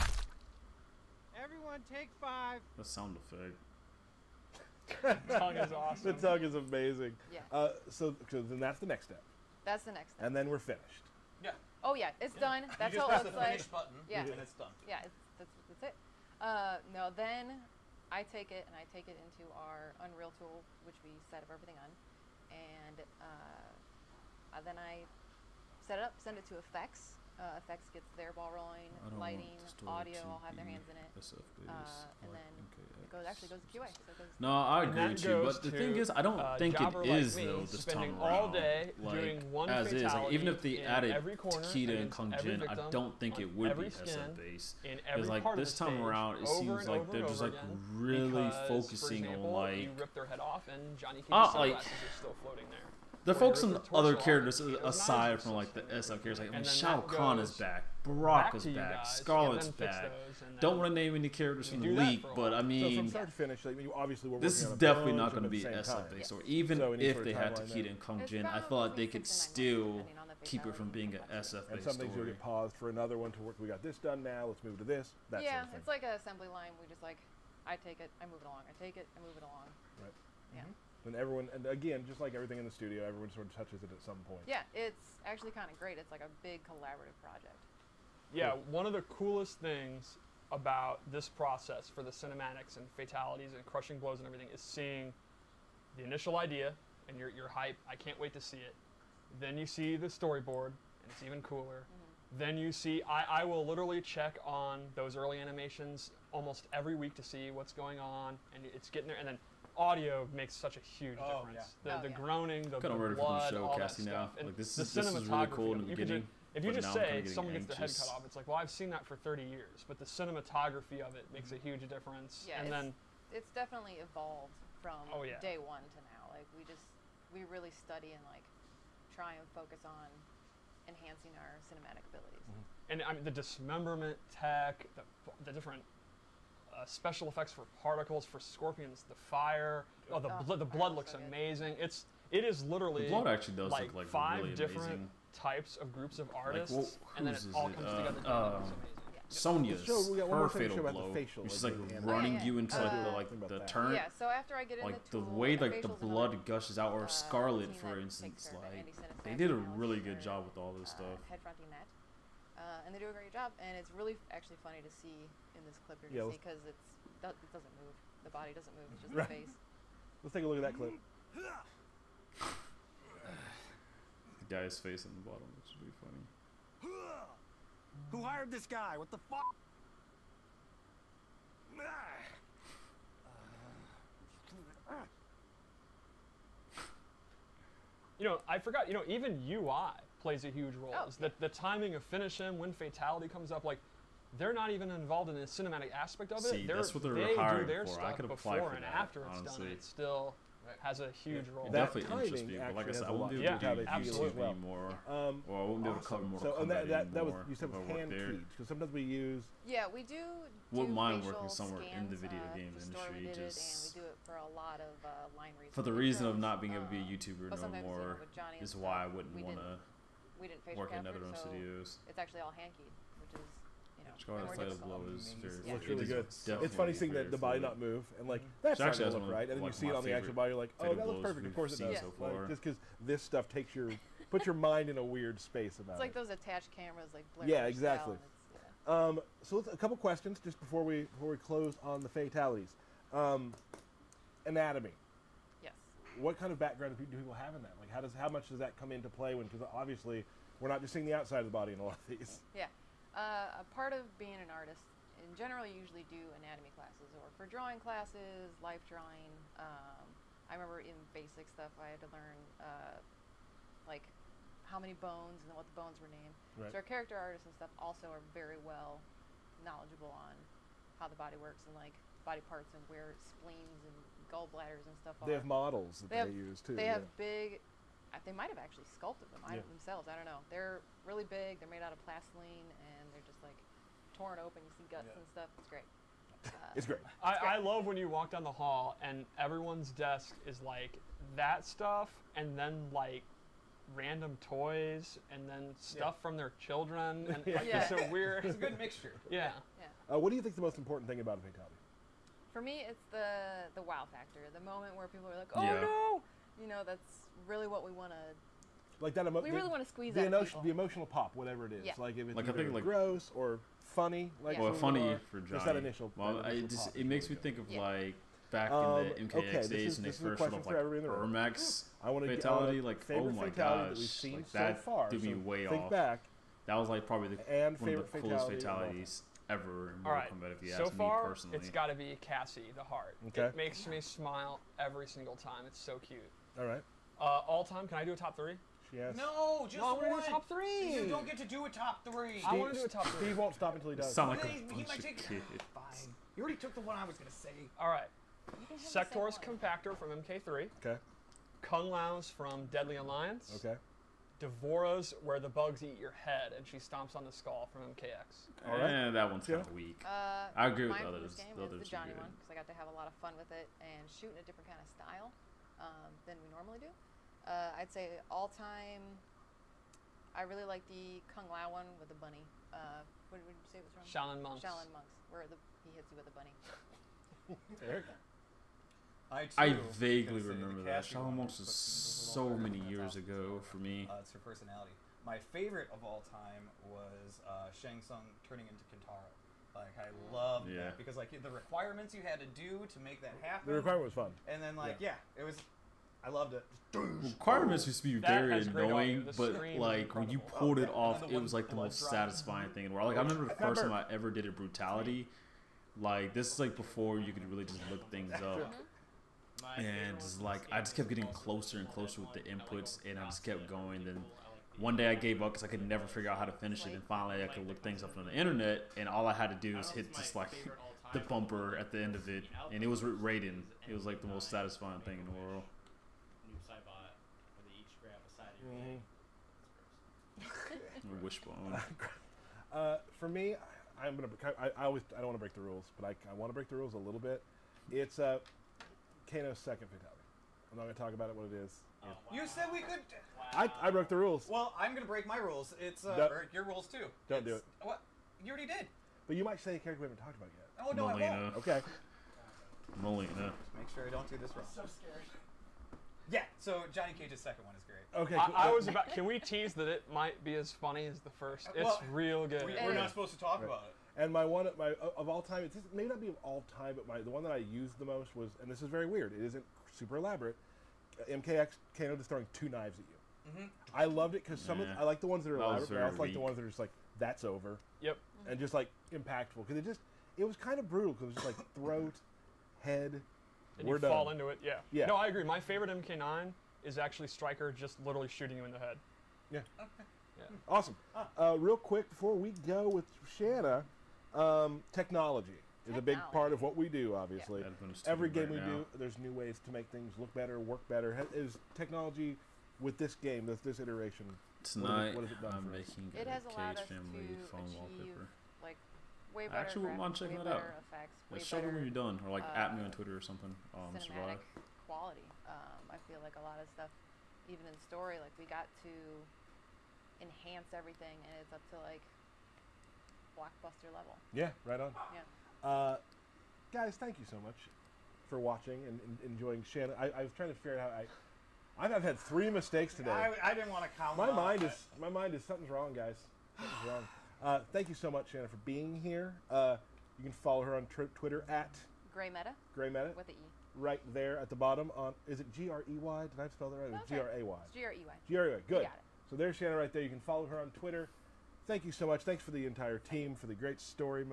Everyone take 5.
The sound effect.
Tongue is awesome.
The tongue is amazing.
Yeah.
So then that's the next step.
That's the next step.
And then we're finished.
Yeah.
Oh yeah, it's done. That's
just
how it
press
looks
the
like.
finish button,
Yeah.
and it's done.
Yeah, that's it. No, then I take it into our Unreal tool, which we set up everything on, and then I set it up, send it to effects. Effects gets their ball rolling, lighting, audio, all have their hands in it, and then it actually goes to QA. So it goes
No, I agree with you, but the thing is, I don't think it is though this time around.
All day
like,
doing one
as is, like, even if they added
corner,
Takeda and Kung Jin, I don't think it would be SF based. Because like this time around, it seems like they're just like really focusing on like,
you rip their head off and Johnny Cage's
like,
sunglasses are still floating there.
they're focusing on other characters aside from like the SF characters. Like, I mean, Shao Kahn is back, Baraka's back, Scarlet's back. Don't want to name any characters from the leak, but I mean,
so from start to finish, like, obviously we're
this is definitely not going to be SF based. Or even if they had Takeda and Kung Jin, I thought they could still keep it from being an SF based
and some things
story.
will get paused for another one to work. We got this done now. Let's move to this. That
yeah,
sort of thing.
it's like an assembly line. We just like, I take it, I move it along. I take it, I move it along.
Right.
Yeah.
And everyone, and again, just like everything in the studio, everyone sort of touches it at some point.
Yeah, it's actually kind of great. It's like a big collaborative project.
Yeah, one of the coolest things about this process for the cinematics and fatalities and crushing blows and everything is seeing the initial idea and you're hype. I can't wait to see it. Then you see the storyboard, and it's even cooler. Then you see, I will literally check on those early animations almost every week to see what's going on, and it's getting there. And then audio makes such a huge difference. The groaning, the
I'm ready
blood,
for the show,
all that
Cassie,
stuff.
now.
And
Like, this
the
is really cool in the beginning.
If you
but
just
now I'm
say
kinda
someone gets their head
anxious.
cut off, it's like, well, I've seen that for 30 years, but the cinematography of it makes a huge difference.
Yeah,
and then
it's definitely evolved from
Oh, yeah.
day one to now. Like we really study and like try and focus on enhancing our cinematic abilities.
And I mean, the dismemberment tech, the different special effects for particles, for scorpions, the fire, the blood looks amazing. It is literally
The blood actually does
like
look like
5
really
different
amazing.
types of groups of artists,
Well,
and then it
whose
all
is
comes
it?
together. It's amazing.
Sonya's
we got one more
her
thing to show
fatal
about the
blow,
facial,
which is
like
like
the
running
animation.
you into the turn.
Yeah, so after I get in
like
the
the
tool,
way like the
facials and
blood
all,
gushes out, or Scarlet,
team
for
that
instance,
takes care of
like
anti-Senate
they did a
analysis
really
or,
good job with all this stuff.
head fronting that. And they do a great job, and it's really actually funny to see in this clip here
Yeah,
to see because it doesn't move. The body doesn't move. It's just
Right.
the face.
Let's take a look at that clip.
The guy's face in the bottom, which would be funny.
Who hired this guy? What the fuck?
You know, I forgot. You know, even UI plays a huge role.
Oh,
The timing of finish him when fatality comes up, like they're not even involved in the cinematic aspect of it.
See, that's what they were
do
hiring
their
for.
stuff
I could apply
before
for
and
that,
after it's
honestly.
done. It still has a huge role.
It
That
definitely interests me,
timing
but like I said, I
actually
won't be
has
able
a
to
lot
do
to do with
YouTube
it as well.
anymore,
Um,
or I won't be able to cover more
So and
Kombat
that was
anymore
you said
if I
was
work
hand
there.
keyed because sometimes we use.
Yeah, we do.
Wouldn't mind
facial
working somewhere in the
scans,
video game
for story we
industry,
did it,
just
and we do it for a lot of line reads.
for the reason of not being able to be a YouTuber
but
no
sometimes,
more
with Johnny and
is why I
stuff,
wouldn't
we
want to
we didn't facial
work in
capture
other
it, so
studios.
it's actually all hand keyed, which is
Scarlet's
more
Fatal
difficult.
Blow is very,
Looks
it
really
is
good.
definitely
It's funny seeing
very
the body
fluid.
not move and like that's
Which
not
actually
gonna
is
look
one of,
right, and then you
like,
see it
my
on the actual
favorite
body, you're like, oh,
Fatal
that looks
Blows
perfect. Of
we've
course it
seen
does.
so
Like,
far.
just because this stuff puts your mind in a weird space about
It's like
it.
those attached cameras, like Blair
Yeah,
Witch
exactly.
style, and
So a couple questions just before we close on the fatalities. Anatomy.
Yes.
What kind of background do people have in that? Like, how much does that come into play when? Because obviously we're not just seeing the outside of the body in a lot of these.
Yeah. A part of being an artist, in general, you usually do anatomy classes, or for drawing classes, life drawing. I remember in basic stuff, I had to learn like how many bones and what the bones were named.
Right.
So our character artists and stuff also are very well knowledgeable on how the body works and like body parts and where spleens and gallbladders and stuff are.
They have models that they use too.
They
yeah.
have big. They might have actually sculpted them themselves. I don't know. They're really big. They're made out of plastiline, and they're just like torn open. You see guts and stuff. It's great.
It's great.
I love when you walk down the hall and everyone's desk is like that stuff, and then like random toys, and then stuff from their children, and like, it's so weird.
It's a good mixture.
Yeah.
What do you think the most important thing about a fatality?
For me, it's the wow factor. The moment where people are like, "Oh
Yeah.
no!" You know, that's really what we want to
like that.
We really want to squeeze that out of people.
The emotional pop, whatever it is.
Yeah.
Like if it's
Like, I
either
think, like,
gross or funny. Like
well, funny for Johnny.
Just that initial.
Well,
that initial pop
it makes me think of like back in the
okay,
MKX days when they first showed up like Ermax fatality. Like, oh my gosh,
that we've seen
like,
so
that
far.
threw me
So
way
think
off.
back.
That was like probably one of the coolest fatalities ever in
All
Mortal
right.
Kombat. If you
So
ask me
far,
personally,
it's got to be Cassie, the heart.
Okay.
It makes me smile every single time. It's so cute.
All right.
All time, can I do a top 3?
Yes.
No, just
No, I wanna
one.
do a top 3.
You don't get to do a top 3.
I want to do a top 3.
Steve won't stop until he does.
sound like a
He
bunch
might
of
take
kids.
Fine. You already took the one I was gonna say.
All right.
You can have the
Sector's
same one.
Compactor from MK3.
Okay.
Kung Lao's from Deadly Alliance.
Okay.
Devora's Where the Bugs Eat Your Head and she stomps on the skull from MKX.
All right.
Eh, that one's
Yeah.
kind of weak.
I
agree with
mine from
others.
This game
The
is
others
the
are
Johnny
good.
one because I got to have a lot of fun with it and shooting a different kind of style than we normally do. I'd say all time. I really like the Kung Lao one with the bunny. What did you say it was from?
Shaolin Monks.
Shaolin Monks, where he hits you with a bunny.
Eric.
I vaguely remember that. Shaolin Monks was so many years ago for me.
It's her personality. My favorite of all time was Shang Tsung turning into Kintaro. Like, I loved that because like the requirements you had to do to make that happen.
The requirement was fun.
And then like it was. I loved it.
Requirements used to be
That
very
has great
annoying,
audio. The
but
scream
like
is
when you
incredible.
pulled it off,
And
it was like the most satisfying thing in the world. Like I remember the first time I ever did a brutality. Like this is like before you could really just look things up. And just like I just kept getting closer and closer with the inputs, and I just kept going. Then one day I gave up because I could never figure out how to finish it. And finally I could look things up on the internet, and all I had to do was hit just like the bumper at the end of it, and it was Raiden. It was like the most satisfying thing in the world.
New Cybot, where they each grab a side of your leg.
Wishbone.
For me, I don't want to break the rules, but I want to break the rules a little bit. It's Kano's second fatality. I'm not going to talk about it. What it is.
You said we could.
I broke the rules.
Well, I'm gonna break my rules. It's
Don't-
your rules too.
Don't do it.
What? You already did.
But you might say a character we haven't talked about yet.
Oh no, I
Molina.
won't.
Okay.
Molina.
Make sure I don't do this wrong.
So scared.
Yeah. So Johnny Cage's second one is great.
Okay.
I was about. Can we tease that it might be as funny as the first?
Well,
It's real good.
We're not supposed to talk about it.
And my of all time, it may not be of all time, but the one that I used the most was, and this is very weird. It isn't super elaborate. MKX Kano just throwing 2 knives at you.
Mm-hmm.
I loved it because I like the ones that are elaborate, but I also like the
weak.
ones that are just like that's over.
Yep.
And just like impactful because it was kind of brutal because it was just like throat, head.
And
we're
you
done.
fall into it. Yeah.
Yeah.
No, I agree. My favorite MK9 is actually Stryker just literally shooting you in the head.
Yeah.
Okay.
Yeah.
Awesome. Real quick before we go with Shanna, technology is a big part of what we do. Obviously, every game we do, there's new ways to make things look better, work better. Is technology with this game, this iteration?
Tonight,
what has it done
I'm
for us?
making
It
a
has allowed
Cage
us
family
to
phone
achieve
wallpaper.
like way
I
better
actually wouldn't mind
graphics,
checking
way
that out.
better effects, way
Show them
better,
when you're done, or like at me on Twitter or something.
cinematic
Survive.
quality. I feel like a lot of stuff, even in story, like we got to enhance everything, and it's up to like blockbuster level.
Yeah, right on.
Yeah.
Guys, thank you so much for watching and enjoying Shanna. I was trying to figure out how I've had 3 mistakes today.
I didn't want to count.
My mind is something's wrong, guys. Something's wrong. Thank you so much, Shanna, for being here. You can follow her on Twitter at
Gray Meta.
Gray Meta.
With the E.
Right there at the bottom. Is it Grey? Did I spell that right?
No,
It's Gray.
It's Grey.
Good.
You got it.
So there's Shanna right there. You can follow her on Twitter. Thank you so much. Thanks for the entire team for the great story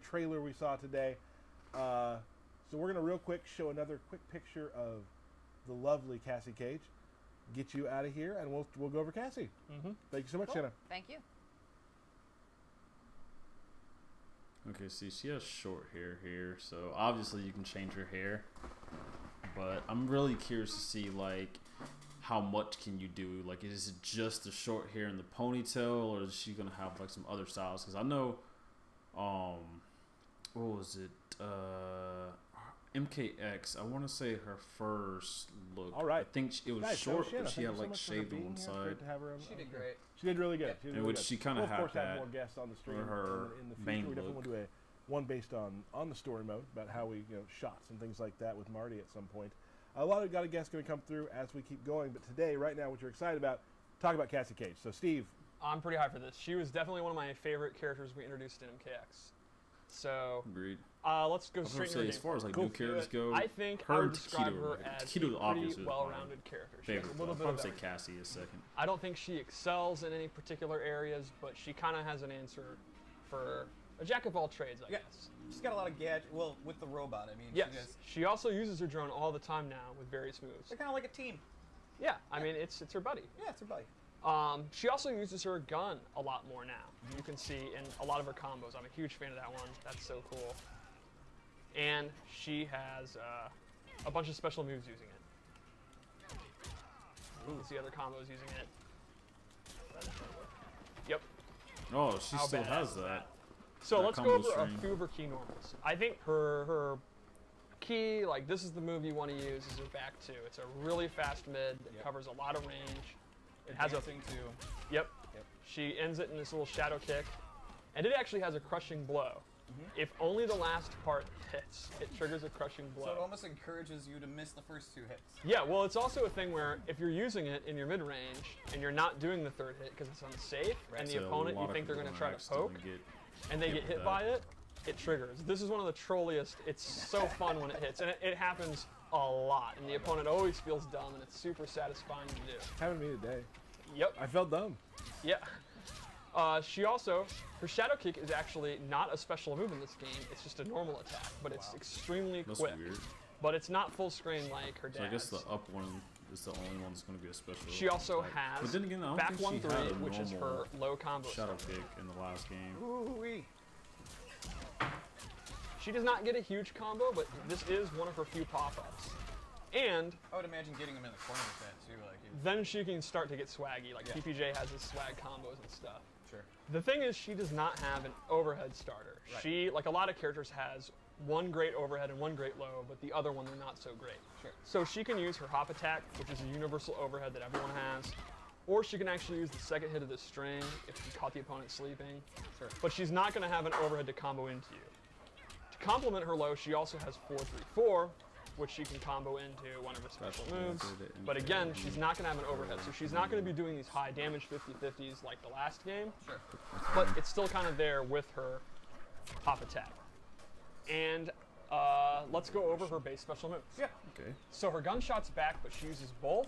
trailer we saw today. So we're gonna real quick show another quick picture of the lovely Cassie Cage. Get you out of here, and we'll go over Cassie.
Mm-hmm.
Thank you so much,
Cool.
Shanna.
Thank you.
Okay, see, she has short hair here, so obviously you can change her hair. But I'm really curious to see, like, how much can you do? Like, is it just the short hair and the ponytail, or is she gonna have like some other styles? Because I know, what was it? MKX. I want to say her first look.
All right.
I think it was
Guys,
short,
Shanna,
but she
thank
had
you so
like
much for
shaved on
being
one
here.
side.
Great to have her.
She did great.
She did really good. She did
In
really
which
good.
she kinda
we'll, of course,
had
have
that
more guests on the stream
for her
in the future.
main
We definitely
look.
will do one based on the story mode about how we shots and things like that with Marty at some point. A lot of guests going to come through as we keep going, but today, right now, what you're excited about, talk about Cassie Cage. So, Steve.
I'm pretty high for this. She was definitely one of my favorite characters we introduced in MKX. So,
agreed.
Let's go straight into
as far as like new characters go.
I think
her
I would
and
describe
Taquito,
her as
Taquito
a pretty
is
well-rounded character. She has
favorite.
a little bit
I'd
of
say
everything.
Cassie is second.
I don't think she excels in any particular areas, but she kind of has an answer for a jack of all trades, I guess.
She's got a lot of gadgets. Well, with the robot, I mean,
Yes, she also uses her drone all the time now with various moves.
They're kind of like a team.
Yeah, I mean, it's her buddy.
Yeah, it's her buddy.
She also uses her gun a lot more now. You can see in a lot of her combos. I'm a huge fan of that one. That's so cool. And she has a bunch of special moves using it. You can see other combos using it. Yep.
Oh, she still has that.
So
that
let's go over a few of her key normals. I think her key, like this is the move you want to use, is her back two. It's a really fast mid that covers a lot of range. It has a
thing too.
Yep. She ends it in this little shadow kick, and it actually has a crushing blow. If only the last part hits, it triggers a crushing blow.
So it almost encourages you to miss the first two hits.
Yeah, well, it's also a thing where if you're using it in your mid range and you're not doing the third hit because it's unsafe, and the opponent you think they're going to try to poke, and they get hit by it, it triggers. This is one of the trolliest. It's so fun when it hits, and it happens a lot, and the opponent always feels dumb, and it's super satisfying to do.
Happened to me today.
Yep.
I felt dumb.
Yeah. She also, her shadow kick is actually not a special move in this game. It's just a normal attack, but it's extremely quick.
Weird.
But it's not full screen like her dad's.
So I guess the up one is the only one that's going to be a special.
She also has
but then again, I don't
back
think she
1-3,
had a
which is her low combo
shadow
start.
kick in the last game.
Ooh-wee.
She does not get a huge combo, but this is one of her few pop-ups. And
I would imagine getting them in the corner with that too. Like
then she can start to get swaggy. Like PPJ has his swag combos and stuff.
Sure.
The thing is, she does not have an overhead starter.
Right.
She, like a lot of characters, has one great overhead and one great low, but the other one they're not so great.
Sure.
So she can use her hop attack, which is a universal overhead that everyone has, or she can actually use the second hit of the string if she caught the opponent sleeping.
Sure.
But she's not going to have an overhead to combo into you. To complement her low, she also has 4-3-4, which she can combo into one of her special moves. But again, she's not going to have an overhead, so she's not going to be doing these high damage 50-50s like the last game.
Sure.
But it's still kind of there with her hop attack. And let's go over her base special moves.
Yeah.
Okay.
So her gunshot's back, but she uses both.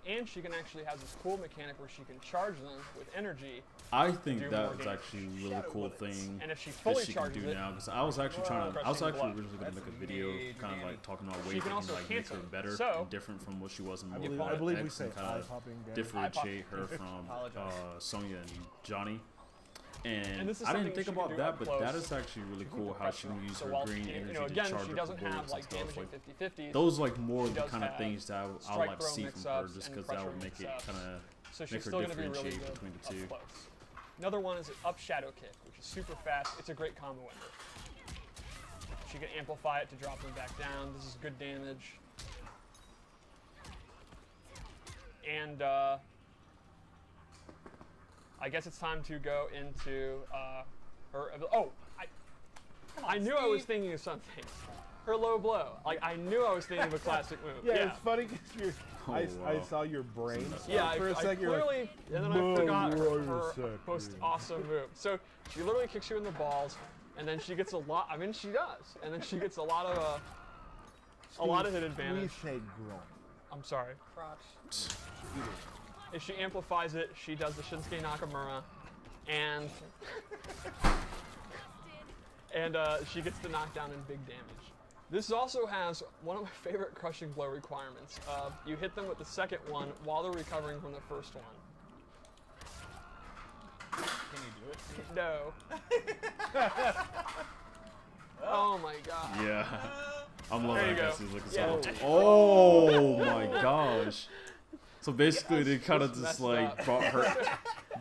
And she can actually have this cool mechanic where she can charge them with energy.
I think that's actually a really cool thing
and if she fully
that she can
charges
do
it,
now. Because I was actually originally going to make a video
amazing.
kind of like talking about ways
She
that
can
can
also
like make her
cancel.
better
So,
and different from what she was in
I
Mortal
believe- I
Kombat
believe we
X
say
and kind
eye-popping
of
damage.
differentiate her from
Apologize.
Sonya and Johnny.
And this is
I didn't
something
think
she can
about
do
that,
up
but
close.
that is actually really cool how she can use
So
her
while
green
she-
energy
again,
to charge
she
up
doesn't
the
have
bullets
like
and stuff.
damaging
Like
50-50s.
those like more
She
the
does
kind of
have
things that I would
strike
like to
throw
see from her,
mix-ups
just
and
because that
pressure
would make it
mix-ups.
kind of
So
make
she's
her
still going to be really
differentiate
good
between the
up
two.
close. Another one is an up shadow kick, which is super fast. It's a great combo ender. She can amplify it to drop them back down. This is good damage. And I guess it's time to go into her. Oh, I knew I was thinking of something. Her low blow. Like I knew I was thinking of a classic move.
Yeah, it's funny because I saw your brain.
Yeah,
for a
I
second. You're
clearly,
like,
and then I forgot
"No,
her most awesome move. So she literally kicks you in the balls, and then she gets a lot. I mean, she does, and then she gets a lot of hit advantage.
We say groin.
I'm sorry.
Crotch.
If she amplifies it, she does the Shinsuke Nakamura, and she gets the knockdown and big damage. This also has one of my favorite crushing blow requirements. You hit them with the second one while they're recovering from the first one.
Can you do it?
No. Oh my god.
Yeah. I'm loving
There you
it.
go.
Cassie's looking
Yeah.
so. Oh my gosh. So basically, they kind of
Just
just
messed
like
up.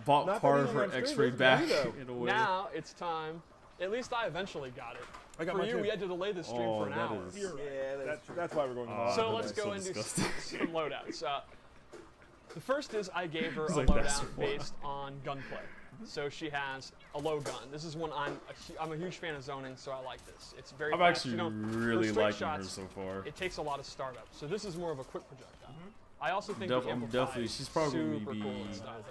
bought part of her X-ray back in a way.
Now it's time. At least I eventually got it.
I got
For
mine
you,
too.
we had to delay the stream for an
that
hour.
is-
Yeah, that's why we're going.
So
that
let's
is
go
so
into
disgusting.
some loadouts. The first is I gave her a
It's like, that's
loadout
why.
based on gunplay. So she has a low gun. This is one I'm a huge fan of zoning, so I like this. It's very
I'm
fast.
actually
her
really
straight
liking her
shots,
so far.
It takes a lot of startup. So this is more of a quick projectile. I also think
definitely, she's probably
super cool and stylish.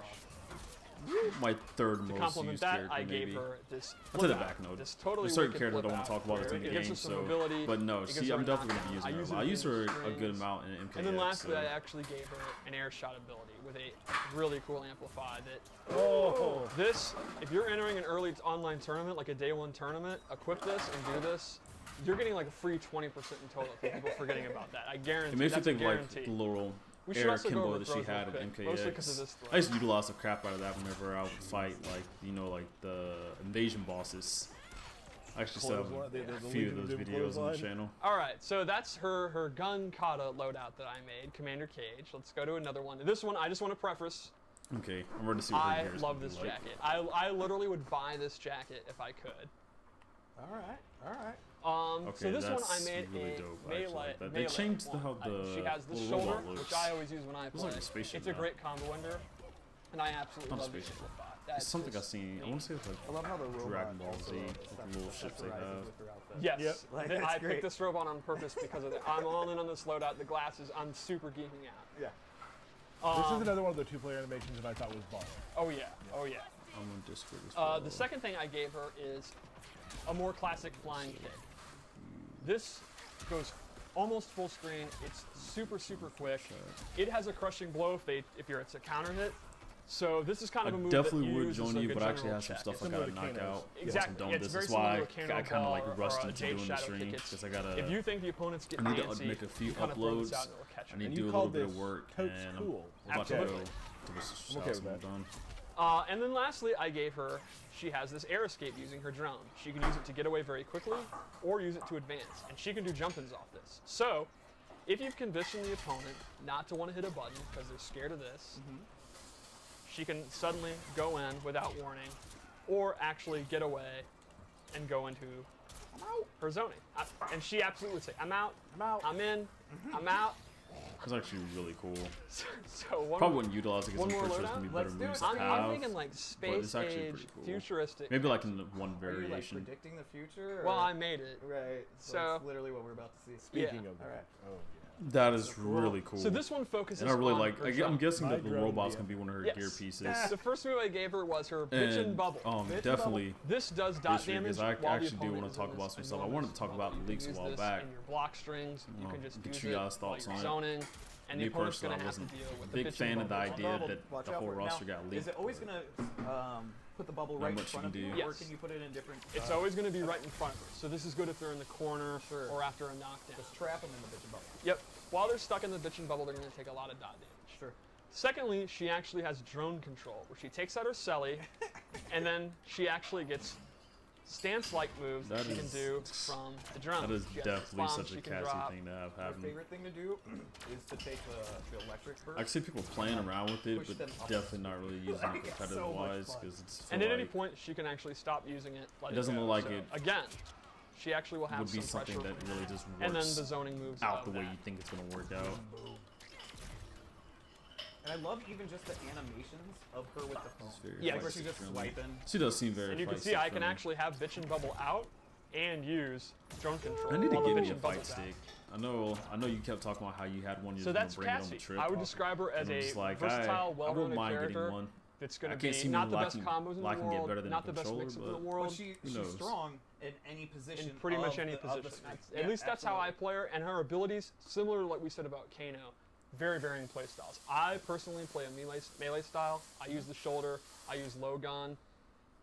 My third
To
most
compliment
used
that,
character,
I gave
maybe.
her this.
I took it back, no.
This totally
There's certain
wicked
characters I don't
flip
want to talk about that's in the
it gives
game,
her some
so.
mobility,
But no,
it gives
see,
her
I'm
a
definitely going to be
knockdown.
using her. I use her a good
strings.
amount in MKX.
And then lastly,
so.
I actually gave her an air shot ability with a really cool amplify that.
Oh!
This, if you're entering an early online tournament, like a day one tournament, equip this and do this. You're getting like a free 20% in total for people forgetting about that. I guarantee.
It makes me
that's a
think like
guarantee.
the little
We should
air
also go
Kimbo
over
that she
throws
had
real
at
quick, mostly 'cause of
MKX.
this throw.
I used to utilize the crap out of that whenever I would fight, like, you know, like the invasion bosses. I actually still have a few of those videos on the channel.
All right, so that's her gun kata loadout that I made, Commander Cage. Let's go to another one. This one, I just want to preface.
Okay, I'm ready to see what her
I
gear is
love
gonna
this
be like.
jacket. I literally would buy this jacket if I could.
All right, all right.
Okay,
so this one I
that's
made
really
a
dope,
melee.
actually, like that. They
melee
changed
one.
how the
she has this
little
shoulder,
robot looks.
which I always use when I
Looks
play.
like a spaceship
It's a
now.
great combo ender, and I absolutely
Not a
love this
spaceship.
robot.
It's
That's
something I've
just
seen. I want to say it's like
I love how the robot
Dragon Ball
also
Z, like the little ships they have.
Yes,
Yep. Like,
I
that's
picked
great.
this robot on purpose because of that. I'm all in on this loadout. The glasses, I'm super geeking out.
Yeah.
This is another one of the two-player animations that I thought was bomb.
Oh yeah, oh yeah.
I'm on Discord as well.
The second thing I gave her is a more classic flying kick. This goes almost full screen. It's super, super quick. It has a crushing blow if it's a counter hit. So this is kind of a move
definitely
that
would
use as
join
like
you,
a
but I actually
general
have some
check.
stuff I
Similar
gotta
to
knock
Kano's.
out.
Exactly.
Some
It's very
That's why
similar to a
I
Kano
kind of like
ball
rushed
or a
into
Jade
doing the
Shadow
stream
kick.
because I gotta.
If you think the opponents get
I need
fancy,
to make a few
you kind of throw this
uploads.
out and it'll catch
I
them.
need
And
to
you
do a little
called
bit of
this
work,
Coach
and
Cool.
I'm about to go
Absolutely.
to this
I'm okay with that.
done.
And then lastly, I gave her, she has this air escape using her drone. She can use it to get away very quickly or use it to advance. And she can do jump-ins off this. So, if you've conditioned the opponent not to want to hit a button because they're scared of this, she can suddenly go in without warning or actually get away and go into her zoning. And she absolutely would say, I'm out, I'm in, I'm out.
It's actually really cool.
So one
Probably wouldn't utilize it because
one
I'm
more
pretty sure it's
loadout?
gonna be better moves to have.
I'm thinking like
but
space
it's actually
age,
pretty cool.
futuristic.
Maybe like in one
Are you like
variation.
predicting the future?
Well,
or-
I made it.
Right. So,
So-
it's literally what we're about to see.
Speaking
Yeah.
of that.
All right.
Oh,
That is really cool.
So this one focuses
and I really
on
like.
her
I'm
drone.
guessing that the
My drone
robots
DM.
can be one of her
Yes.
gear pieces.
The first move I gave her was her bitchin'
And
bubble.
definitely.
This does dot
This year,
damage.
because I
while the
actually do
opponent
want
is
to talk
in
about
this
some stuff. I
enormous
wanted to talk
bubble.
about
You
leaks a
can
while
use this
back.
in your block strings. You can just
get
use
you
it
guys'
while
thoughts
you're
on it.
zoning, and the
Me
opponent's going
personally,
to
I
have to
wasn't
deal with
a
the
big
bitchin'
fan of the
bubble.
idea
Bubble,
that
watch
the
out
whole
for it.
roster
Now,
got leaked.
Is it always going to put the bubble
Not
right in
much you
front of
can
you,
do.
or
Yes.
can you put it in different...
It's always going to be right in front of her. So this is good if they're in the corner or after a knockdown.
Just trap them in the bitchin' bubble.
Yep. While they're stuck in the bitchin' bubble, they're going to take a lot of dot damage.
Sure.
Secondly, she actually has drone control, where she takes out her celly, and then she actually gets stance-like moves that she can do from the drone.
That is
She has
definitely
bombs
such a
she can
Cassie
drop.
thing to have
My
happen.
favorite thing to do is to take the electric burst.
I see people playing around with it,
Push
but
them up.
definitely not really using
Like,
it
it's so
competitive
much
wise
fun.
because it's.
And at any
like,
point, she can actually stop using it. Let
It doesn't
go.
look like
So,
it
Again, she actually will have
would be
some
something
pressure.
that really just works
And then the zoning moves
out the
of
way
that.
you think it's gonna work out.
And I love even just the animations of her with the phone.
very
Yeah,
Like where
fight
she's just
friendly.
swiping.
She does seem very.
And you can
fight
see I
stick
can
friendly.
actually have bitchin' bubble out and use drone control.
I need to
while the
get me a
bitchin'
fight
bubble's out.
stick. I know you kept talking about how you had one. You
So
was gonna
that's
bring it on the
Cassie.
trip.
I would describe her as
And I'm
a
just like,
versatile,
I wouldn't
well-rounded
mind getting
character
one.
that's going
I
to
can't
be
see me
not the best
liking-
combos in the
liking it
world,
better than
not
a
the best
controller,
mix-ups in the
but-
world.
But she's
knows?
strong in any position.
In pretty much any
of the
position.
screen.
At least that's how I play her, and her abilities, similar to what we said about Kano, very varying play styles. I personally play a melee style. I use the shoulder, I use low gun,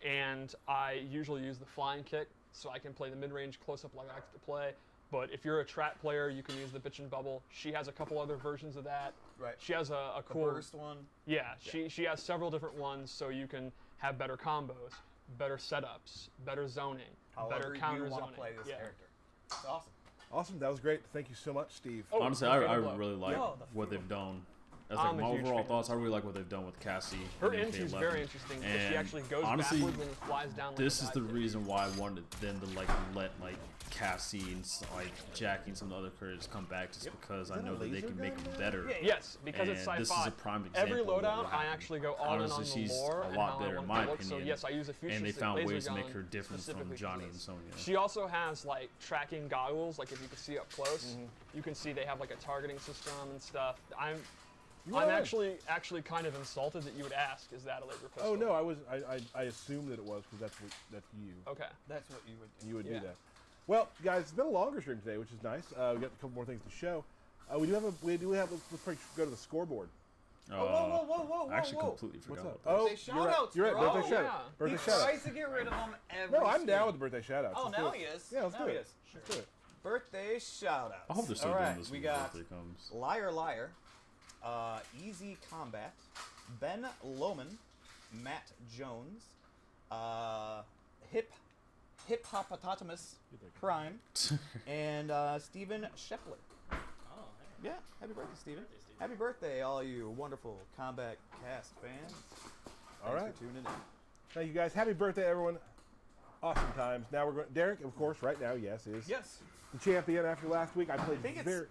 and I usually use the flying kick, so I can play the mid-range close-up like I like to play. But if you're a trap player, you can use the bitchin' bubble. She has a couple other versions of that.
Right.
She has a
The
cool
burst one.
Yeah, she has several different ones, so you can have better combos, better setups, better zoning,
However
better
you
counter
want
zoning.
to play this
yeah.
character. It's awesome.
Awesome. That was great. Thank you so much, Steve.
Oh,
Honestly,
her
I
fatal blow.
really like
Yo, the
what
fatal
they've done. As
I'm
like
a
my
huge
overall
fan.
thoughts, I really like what they've done with Cassie.
Her
in
entry is
MK11.
very interesting because she
And
actually goes
honestly,
backwards and flies down. Like
This
a
is the
dive kick.
reason why I wanted them to like let like Cassie and like Jackie and some of the other characters come back, just because I
that a
know that they
laser
can make
gun
them
there?
better.
Yes, because it's
And
sci-fi.
this is a prime example.
Every
of what
loadout,
would
I
happen.
actually go all in
Honestly,
on the
she's
lore
a
and
lot
how
better
I
in
want
my
to look. So
opinion.
yes, I use a
And they
futuristic
found
laser
ways to
gun
make her different from
specifically for
Johnny and
this.
Sonya.
She also has like tracking goggles, like if you can see up close, you can see they have like a targeting system and stuff. I'm actually kind of insulted that you would ask, is that a laser pistol?
Oh no, I assumed that it was because that's you.
Okay.
That's what you would do.
You would do that. Well, guys, it's been a longer stream today, which is nice. We got a couple more things to show. We do have. Let's probably go to the scoreboard.
Whoa!
I actually completely forgot.
What's up?
Birthday shout-outs,
you're right.
bro.
Birthday shout-out. Birthday
He
shout-out.
tries to get rid of them every
No, I'm
stream.
down with the birthday shout-outs.
Oh,
Let's
now
do it.
he is.
Yeah, let's
Now
do
he
it.
is.
Let's do it.
Birthday shout-outs.
I hope they're still
All
doing
right,
this
we
when
got
birthday comes.
Liar Liar, Easy Combat, Ben Loman, Matt Jones, Hip Hoppopotamus Prime, and Steven Shepler.
Oh, hey.
Yeah, happy birthday, Steven. Happy birthday, all you wonderful Kombat Cast fans.
All right.
Thanks for tuning in.
Thank you, guys. Happy birthday, everyone. Awesome times. Now we're going. Derek, of course, right now, is the champion after last week. I played very.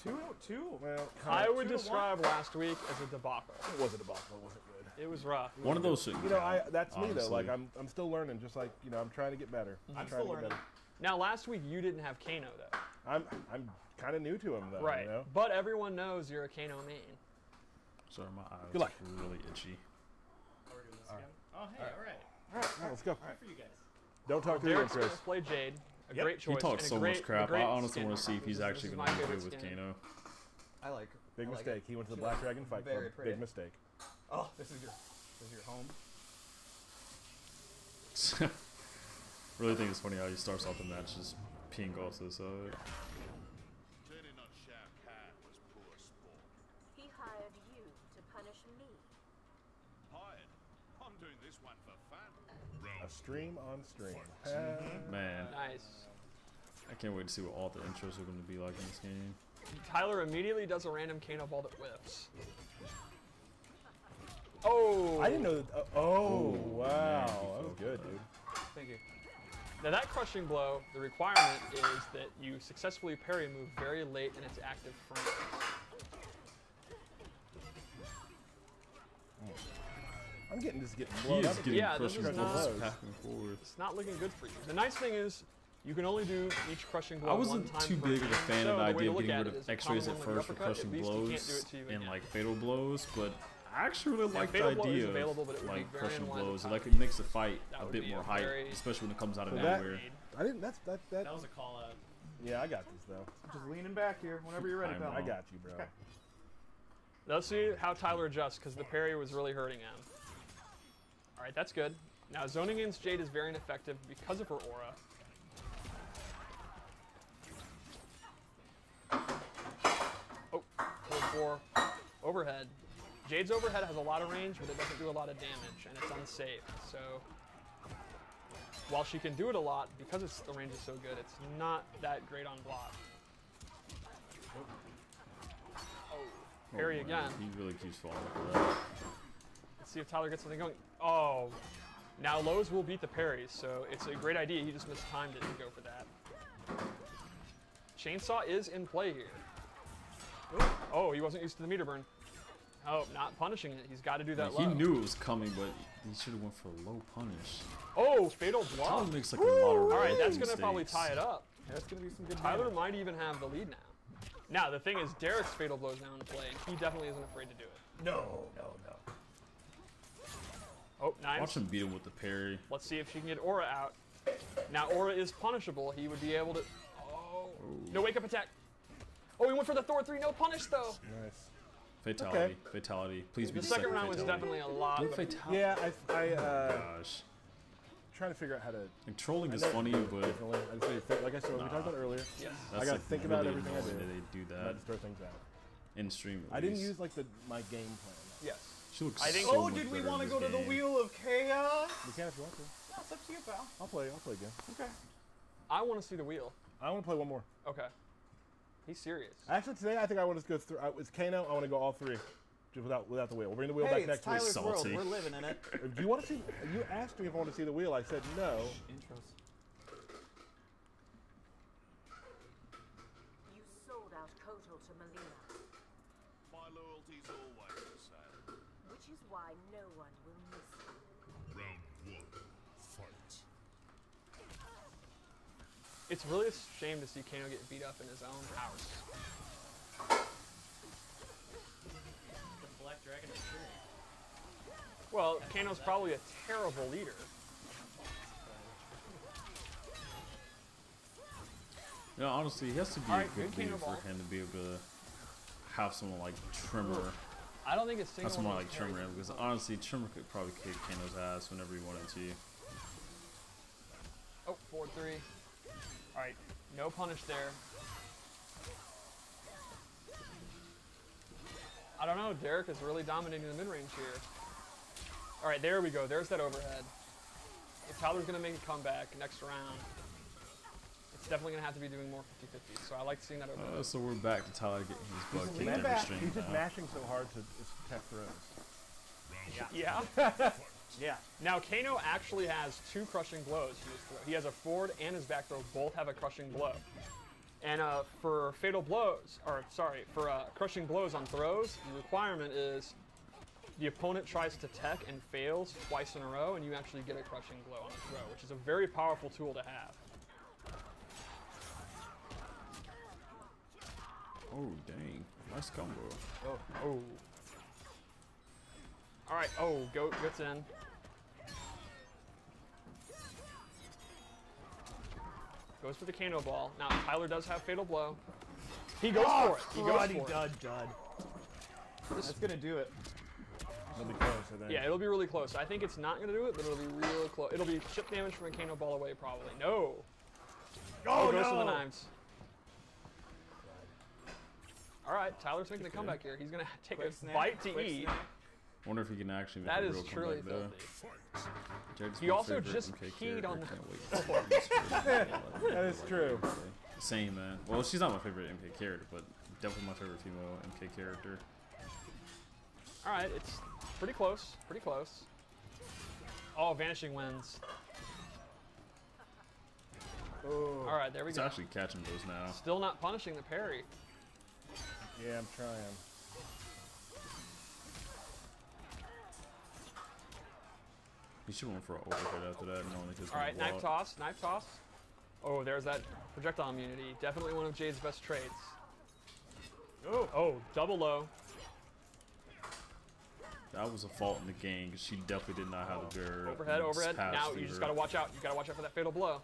2-2.
Well,
I would describe last week as a debacle.
It was a debacle. It wasn't good.
It was rough.
One of those things.
You know, that's me though.
honestly.
Like I'm still learning. Just like I'm trying to get better.
I'm
trying
still
to get
learning.
better.
Now, last week you didn't have Kano though.
I'm kind of new to him though.
Right.
You know?
But everyone knows you're a Kano main.
Sorry, my eyes
Good luck.
really itchy.
Are we doing this again? Oh, hey, all right.
All right, let's go.
All right for you guys.
Don't talk to
Derek's
him,
going
Chris.
to play Jade. A great choice.
He talks
and
so
a great,
much crap.
a great
I honestly
skin.
want to see if he's
This
actually
is
going to
my
be good
favorite
with
skin.
Kano.
I like.
Big
I like
mistake.
it.
He went to the
She
Black
looks
Dragon Fight
very
Club.
pretty.
Big mistake.
Oh, this is your home.
Really think it's funny how he starts off the match just peeing off to the side.
Turning on Shao Kahn was poor sport.
He hired you to punish me.
Hired. I'm doing this one for fun.
A stream on stream.
Man,
Nice.
I can't wait to see what all the intros are going to be like in this game.
Tyler immediately does a random Kano ball that whiffs. Oh!
I didn't know that. Oh, wow. That was good, dude.
Thank you.
Now that crushing blow, the requirement is that you successfully parry a move very late in its active frame.
I'm getting getting
He
blown
is
up.
getting
Yeah, this
crushing
is
blows
not-
back and forth.
It's not looking good for you. The nice thing is, you can only do each crushing blow
I wasn't
one time
too
per
big of a
game.
fan
So
of the
way
idea
to
of
look
getting
at
rid
it
of
is
X-rays at
common when
first for
you uppercut,
crushing
at least you can't do it
blows
to you
and
again.
like fatal blows, but I actually really like the
fatal blow is
idea
available,
of
but it would be
like
very
crushing
unlikely
blows.
to
Like it makes the fight
That
a
would
bit
be
more
a
hype,
very
especially when it comes out of
So that-
nowhere.
I didn't. That.
That was a call out.
Yeah, I got this though.
Just leaning back here whenever you're ready,
I'm
pal.
I got you, bro.
Okay.
Let's see how Tyler adjusts, because the parry was really hurting him. Alright, that's good. Now, zoning against Jade is very ineffective because of her aura. Oh, hold 4. Overhead. Jade's overhead has a lot of range, but it doesn't do a lot of damage, and it's unsafe. So, while she can do it a lot, because the range is so good, it's not that great on block. Oh, parry again.
He really keeps falling for that.
Let's see if Tyler gets something going. Oh, now lows will beat the parries, so it's a great idea. He just mistimed it to go for that. Chainsaw is in play here. Oh, he wasn't used to the meter burn. Oh, not punishing it. He's got to do that
Like, he
low.
knew it was coming, but he should have went for a low punish.
Oh, fatal blow.
Tyler makes like a lot of
All right, that's going to
mistakes.
probably tie it up.
Yeah, that's gonna be some good.
Tyler
damage.
might even have the lead now. Now, the thing is, Derek's fatal blow is now in play, and he definitely isn't afraid to do it.
No.
Oh, nice.
Watch him beat him with the parry.
Let's see if she can get Aura out. Now, Aura is punishable. He would be able to... Oh, no wake-up attack. Oh, he went for the Thor 3. No punish, though.
Nice.
Fatality. Okay. Fatality. Please be
The second round was definitely a lot.
Do fatality.
Yeah,
Gosh.
trying to figure out how to.
Like, trolling is
I know-
funny, but
Definitely. I just need to think, like I said, we talked about earlier.
Yes.
I gotta
like
think about
really
everything I do.
annoying that they do
I
that
just throw things out.
in stream. At
I didn't
least.
use like my game plan.
Yes.
She looks
I think-
so
Oh,
much
did we
better
want to
in
go to
this
the
game.
Wheel of Chaos?
You can if you want to.
No, it's up to you, pal.
I'll play again.
Okay.
I want to see the wheel.
I want to play one more.
Okay. He's serious.
Actually, today I think I want to go through. It's Kano. I want to go all three, just without the wheel. We'll bring the wheel
Hey,
back
it's
next week.
Tyler's world.
Salty.
We're living in it.
Do you want to see? You asked me if I want to see the wheel. I said no.
Intros.
You sold out Kotal to Melina,
My loyalty's always the same.
which is why no one will miss you.
Round one, fight.
It's really a shame to see Kano get beat up in his own house.
Dragon is true.
Well, Kano's probably a terrible leader.
You know, honestly, he has to be
Alright,
a good
good
leader
Kano
for
ball.
him to be able to have someone like Trimmer.
I don't think it's
Have
single.
someone like Trimmer in, because honestly, Trimmer could probably kick Kano's ass whenever he wanted to.
Oh, 4-3. Alright, no punish there. I don't know, Derek is really dominating the mid-range here. Alright, there we go. There's that overhead. If Tyler's going to make a comeback next round, it's definitely going to have to be doing more 50-50. So I like seeing that overhead.
So we're back to Tyler getting his butt kicked every stream
He's just
now.
mashing so hard to tech throws.
Yeah.
Yeah.
Now, Kano actually has 2 crushing blows for his throw. He has a forward and his back throw both have a crushing blow. And for fatal blows, or sorry, for crushing blows on throws, the requirement is the opponent tries to tech and fails twice in a row, and you actually get a crushing blow on a throw, which is a very powerful tool to have.
Oh, dang. Nice combo.
Oh. Alright, oh, Goat gets in. Goes for the Kano ball. Now, Tyler does have fatal blow. He goes for it. He goes for it.
Dud. That's gonna do it.
It'll be close, I think.
Yeah, it'll be really close. I think it's not going to do it, but it'll be real close. It'll be chip damage from a Kano ball away, probably. No!
Oh,
goes
no!
for the knives. Alright, Tyler's making a comeback here. He's going to take a bite to eat.
Wonder if he can actually make
That
a
is
real
truly
comeback,
filthy.
Jared's
He
my
also
favorite
just
MK
peed on the
character.
floor.
That is true.
Same, man. Well, she's not my favorite MK character, but definitely my favorite female MK character.
Alright, it's pretty close. Pretty close. Oh, Vanishing wins. Alright, there we
He's
go.
actually catching those now.
Still not punishing the parry.
Yeah, I'm trying.
He should went for an overhead after that, knowing that he's
Alright,
gonna
knife
block.
toss, knife toss. Oh, there's that projectile immunity. Definitely one of Jade's best traits. Oh, double low.
That was a fault in the game, because she definitely did not have the bear.
Overhead, overhead. Now you just gotta watch out. You gotta watch out for that fatal blow.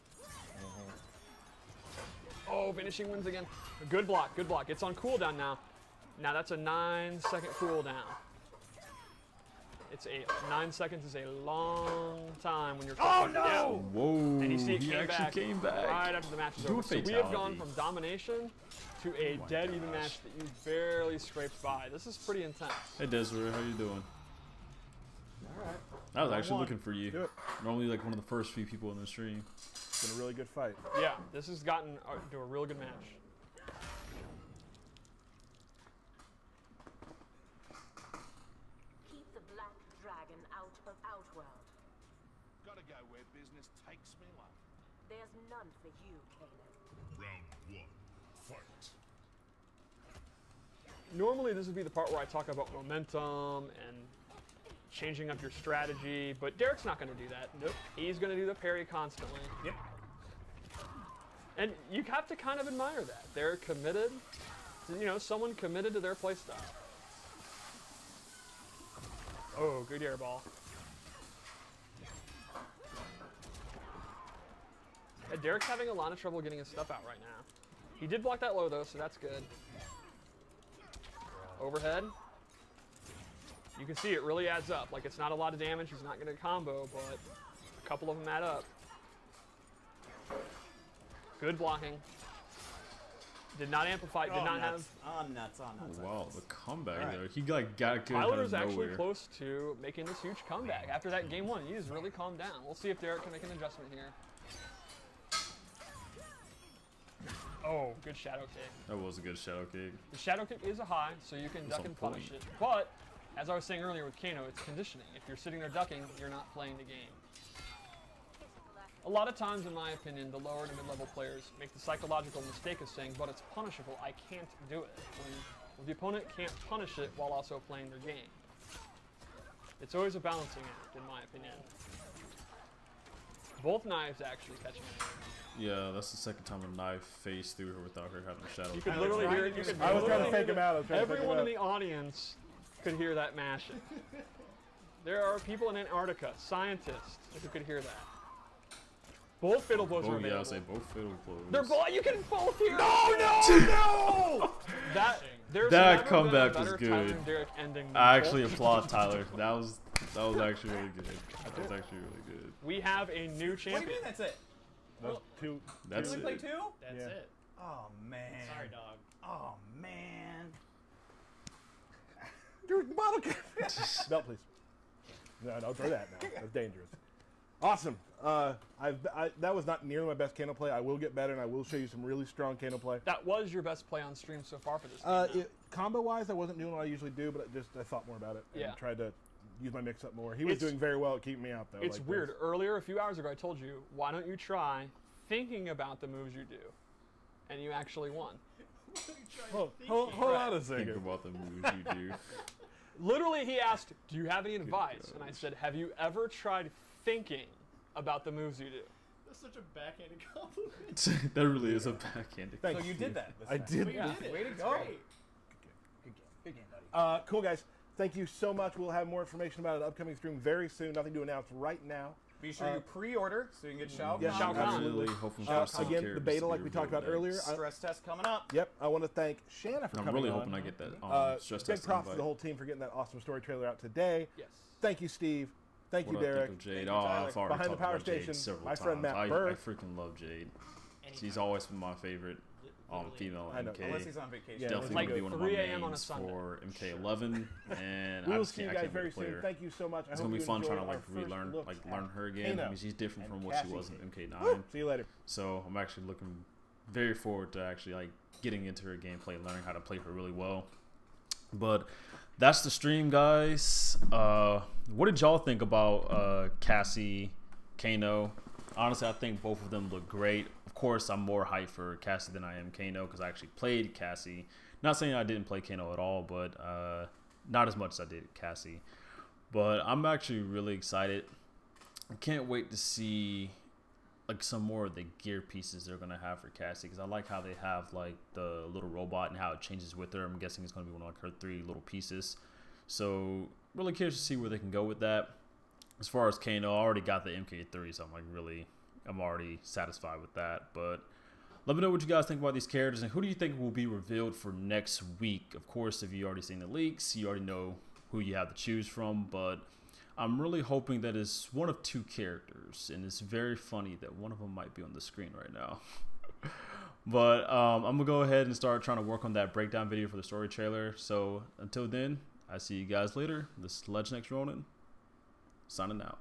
Oh, finishing wins again. Good block, good block. It's on cooldown now. Now that's a 9-second cooldown. It's 9 seconds is a long time when you're.
Oh no!
Yeah.
Whoa!
And you see it
He actually came back
right after the match is
Do a
over. So we have
fatality.
gone from domination to a dead even match that you barely scraped by. This is pretty intense.
Hey Desiree, how you doing?
Alright.
I was
Round
actually
one.
looking for you.
Do it.
Normally like one of the first few people in the stream.
It's been a really good fight.
Yeah, this has gotten to a real good match.
Keep the black dragon out of Outworld.
Gotta go where business takes me, love.
There's none for you, Kano.
Round one, fight.
Normally this would be the part where I talk about momentum and changing up your strategy, but Derek's not going to do that. Nope. He's going to do the parry constantly.
Yep.
And you have to kind of admire that. They're committed to, you know, someone committed to their playstyle. Oh, good air ball. Yeah, Derek's having a lot of trouble getting his stuff out right now. He did block that low though, so that's good. Overhead. You can see it really adds up. Like, it's not a lot of damage. He's not going to combo, but a couple of them add up. Good blocking. Did not amplify. Did not have.
On nuts, on nuts.
Oh, wow, the comeback
Right.
there. He like got it
Tyler
out
is
of
actually
nowhere.
close to making this huge comeback. After that game one, he's really calmed down. We'll see if Derek can make an adjustment here. Oh, good shadow kick.
That was a good shadow kick.
The shadow kick is a high, so you can
It's
duck
on
and punish
point.
it. But, as I was saying earlier with Kano, it's conditioning. If you're sitting there ducking, you're not playing the game. A lot of times, in my opinion, the lower to mid-level players make the psychological mistake of saying, but it's punishable, I can't do it. When the opponent can't punish it while also playing their game. It's always a balancing act, in my opinion. Both knives actually catching it.
Yeah, that's the second time a knife phased through her without her having a shadow.
You could literally hear it. You could
I was trying to
literally
fake
hear
him out. I was trying to fake him
everyone in
out.
the audience could hear that mashing. There are people in Antarctica, scientists, who could hear that. Both fatal blows are available.
Yeah, I'll say both fatal blows.
They're both. You can both hear.
No!
That comeback was good.
Tyler and Derek ending
I actually applaud Tyler. That was actually really good. That was actually really good.
We have a new champion.
What do you mean that's it?
Two.
That's
you
it.
only play 2?
That's it.
Oh man.
Sorry, dog.
Oh man.
Dude, bottle cap. Belt, please. No, don't throw that now. That's dangerous. Awesome. That was not nearly my best Kano play. I will get better, and I will show you some really strong Kano play.
That was your best play on stream so far for this game.
Combo-wise, I wasn't doing what I usually do, but I thought more about it and tried to use my mix-up more. He was doing very well at keeping me out, though.
It's like weird. Earlier, a few hours ago, I told you, why don't you try thinking about the moves you do? And you actually won.
Hold on a second.
Think about the moves you do.
Literally, he asked, do you have any advice? And I said, have you ever tried thinking about the moves you do?
That's such a backhanded compliment.
That really is a backhanded compliment.
So you did that.
I did.
Well, you did it.
Way to
That's
go.
great.
Good game, buddy.
Cool, guys. Thank you so much. We'll have more information about an upcoming stream very soon. Nothing to announce right now.
Be sure you pre-order so you can get Shao
Yeah,
Kahn.
absolutely.
Hopefully
again, the beta, like we talked about earlier.
Stress test coming up.
Yep. I want to thank Shanna for coming
I'm really
on.
hoping I get that stress
big
test
props to
invite.
the whole team for getting that awesome story trailer out today.
Yes.
Thank you, Steve. Thank you, Derek.
Think of Jade. I've already
Behind the
talked
power
about Jade
station,
several
my
times.
friend Matt
I
Burke.
freaking love Jade. She's always been my favorite female
I know.
MK.
Unless he's on vacation.
Yeah,
Definitely
like
going to be one of my
3 a.m. on a
mains
Sunday.
for MK11, and
We
I
will
just
see you
can't, I
guys
can't
very
wait to play
soon.
her.
Thank you so much.
It's gonna be fun trying to like relearn, learn her again. I mean, she's different from what she was in MK9.
See you later.
So I'm actually looking very forward to actually like getting into her gameplay, and learning how to play her really well. But that's the stream, guys. What did y'all think about Cassie, Kano? Honestly, I think both of them look great. Of course, I'm more hyped for Cassie than I am Kano because I actually played Cassie. Not saying I didn't play Kano at all, but not as much as I did Cassie. But I'm actually really excited. I can't wait to see like some more of the gear pieces they're gonna have for Cassie, because I like how they have like the little robot and how it changes with her. I'm guessing it's gonna be one of like her 3 little pieces. So really curious to see where they can go with that. As far as Kano, I already got the MK3, so I'm like I'm already satisfied with that. But let me know what you guys think about these characters, and who do you think will be revealed for next week. Of course, if you already seen the leaks, you already know who you have to choose from, but I'm really hoping that it's one of 2 characters, and it's very funny that one of them might be on the screen right now. But I'm gonna go ahead and start trying to work on that breakdown video for the story trailer. So until then, I see you guys later. This is Legend X Ronin, signing out.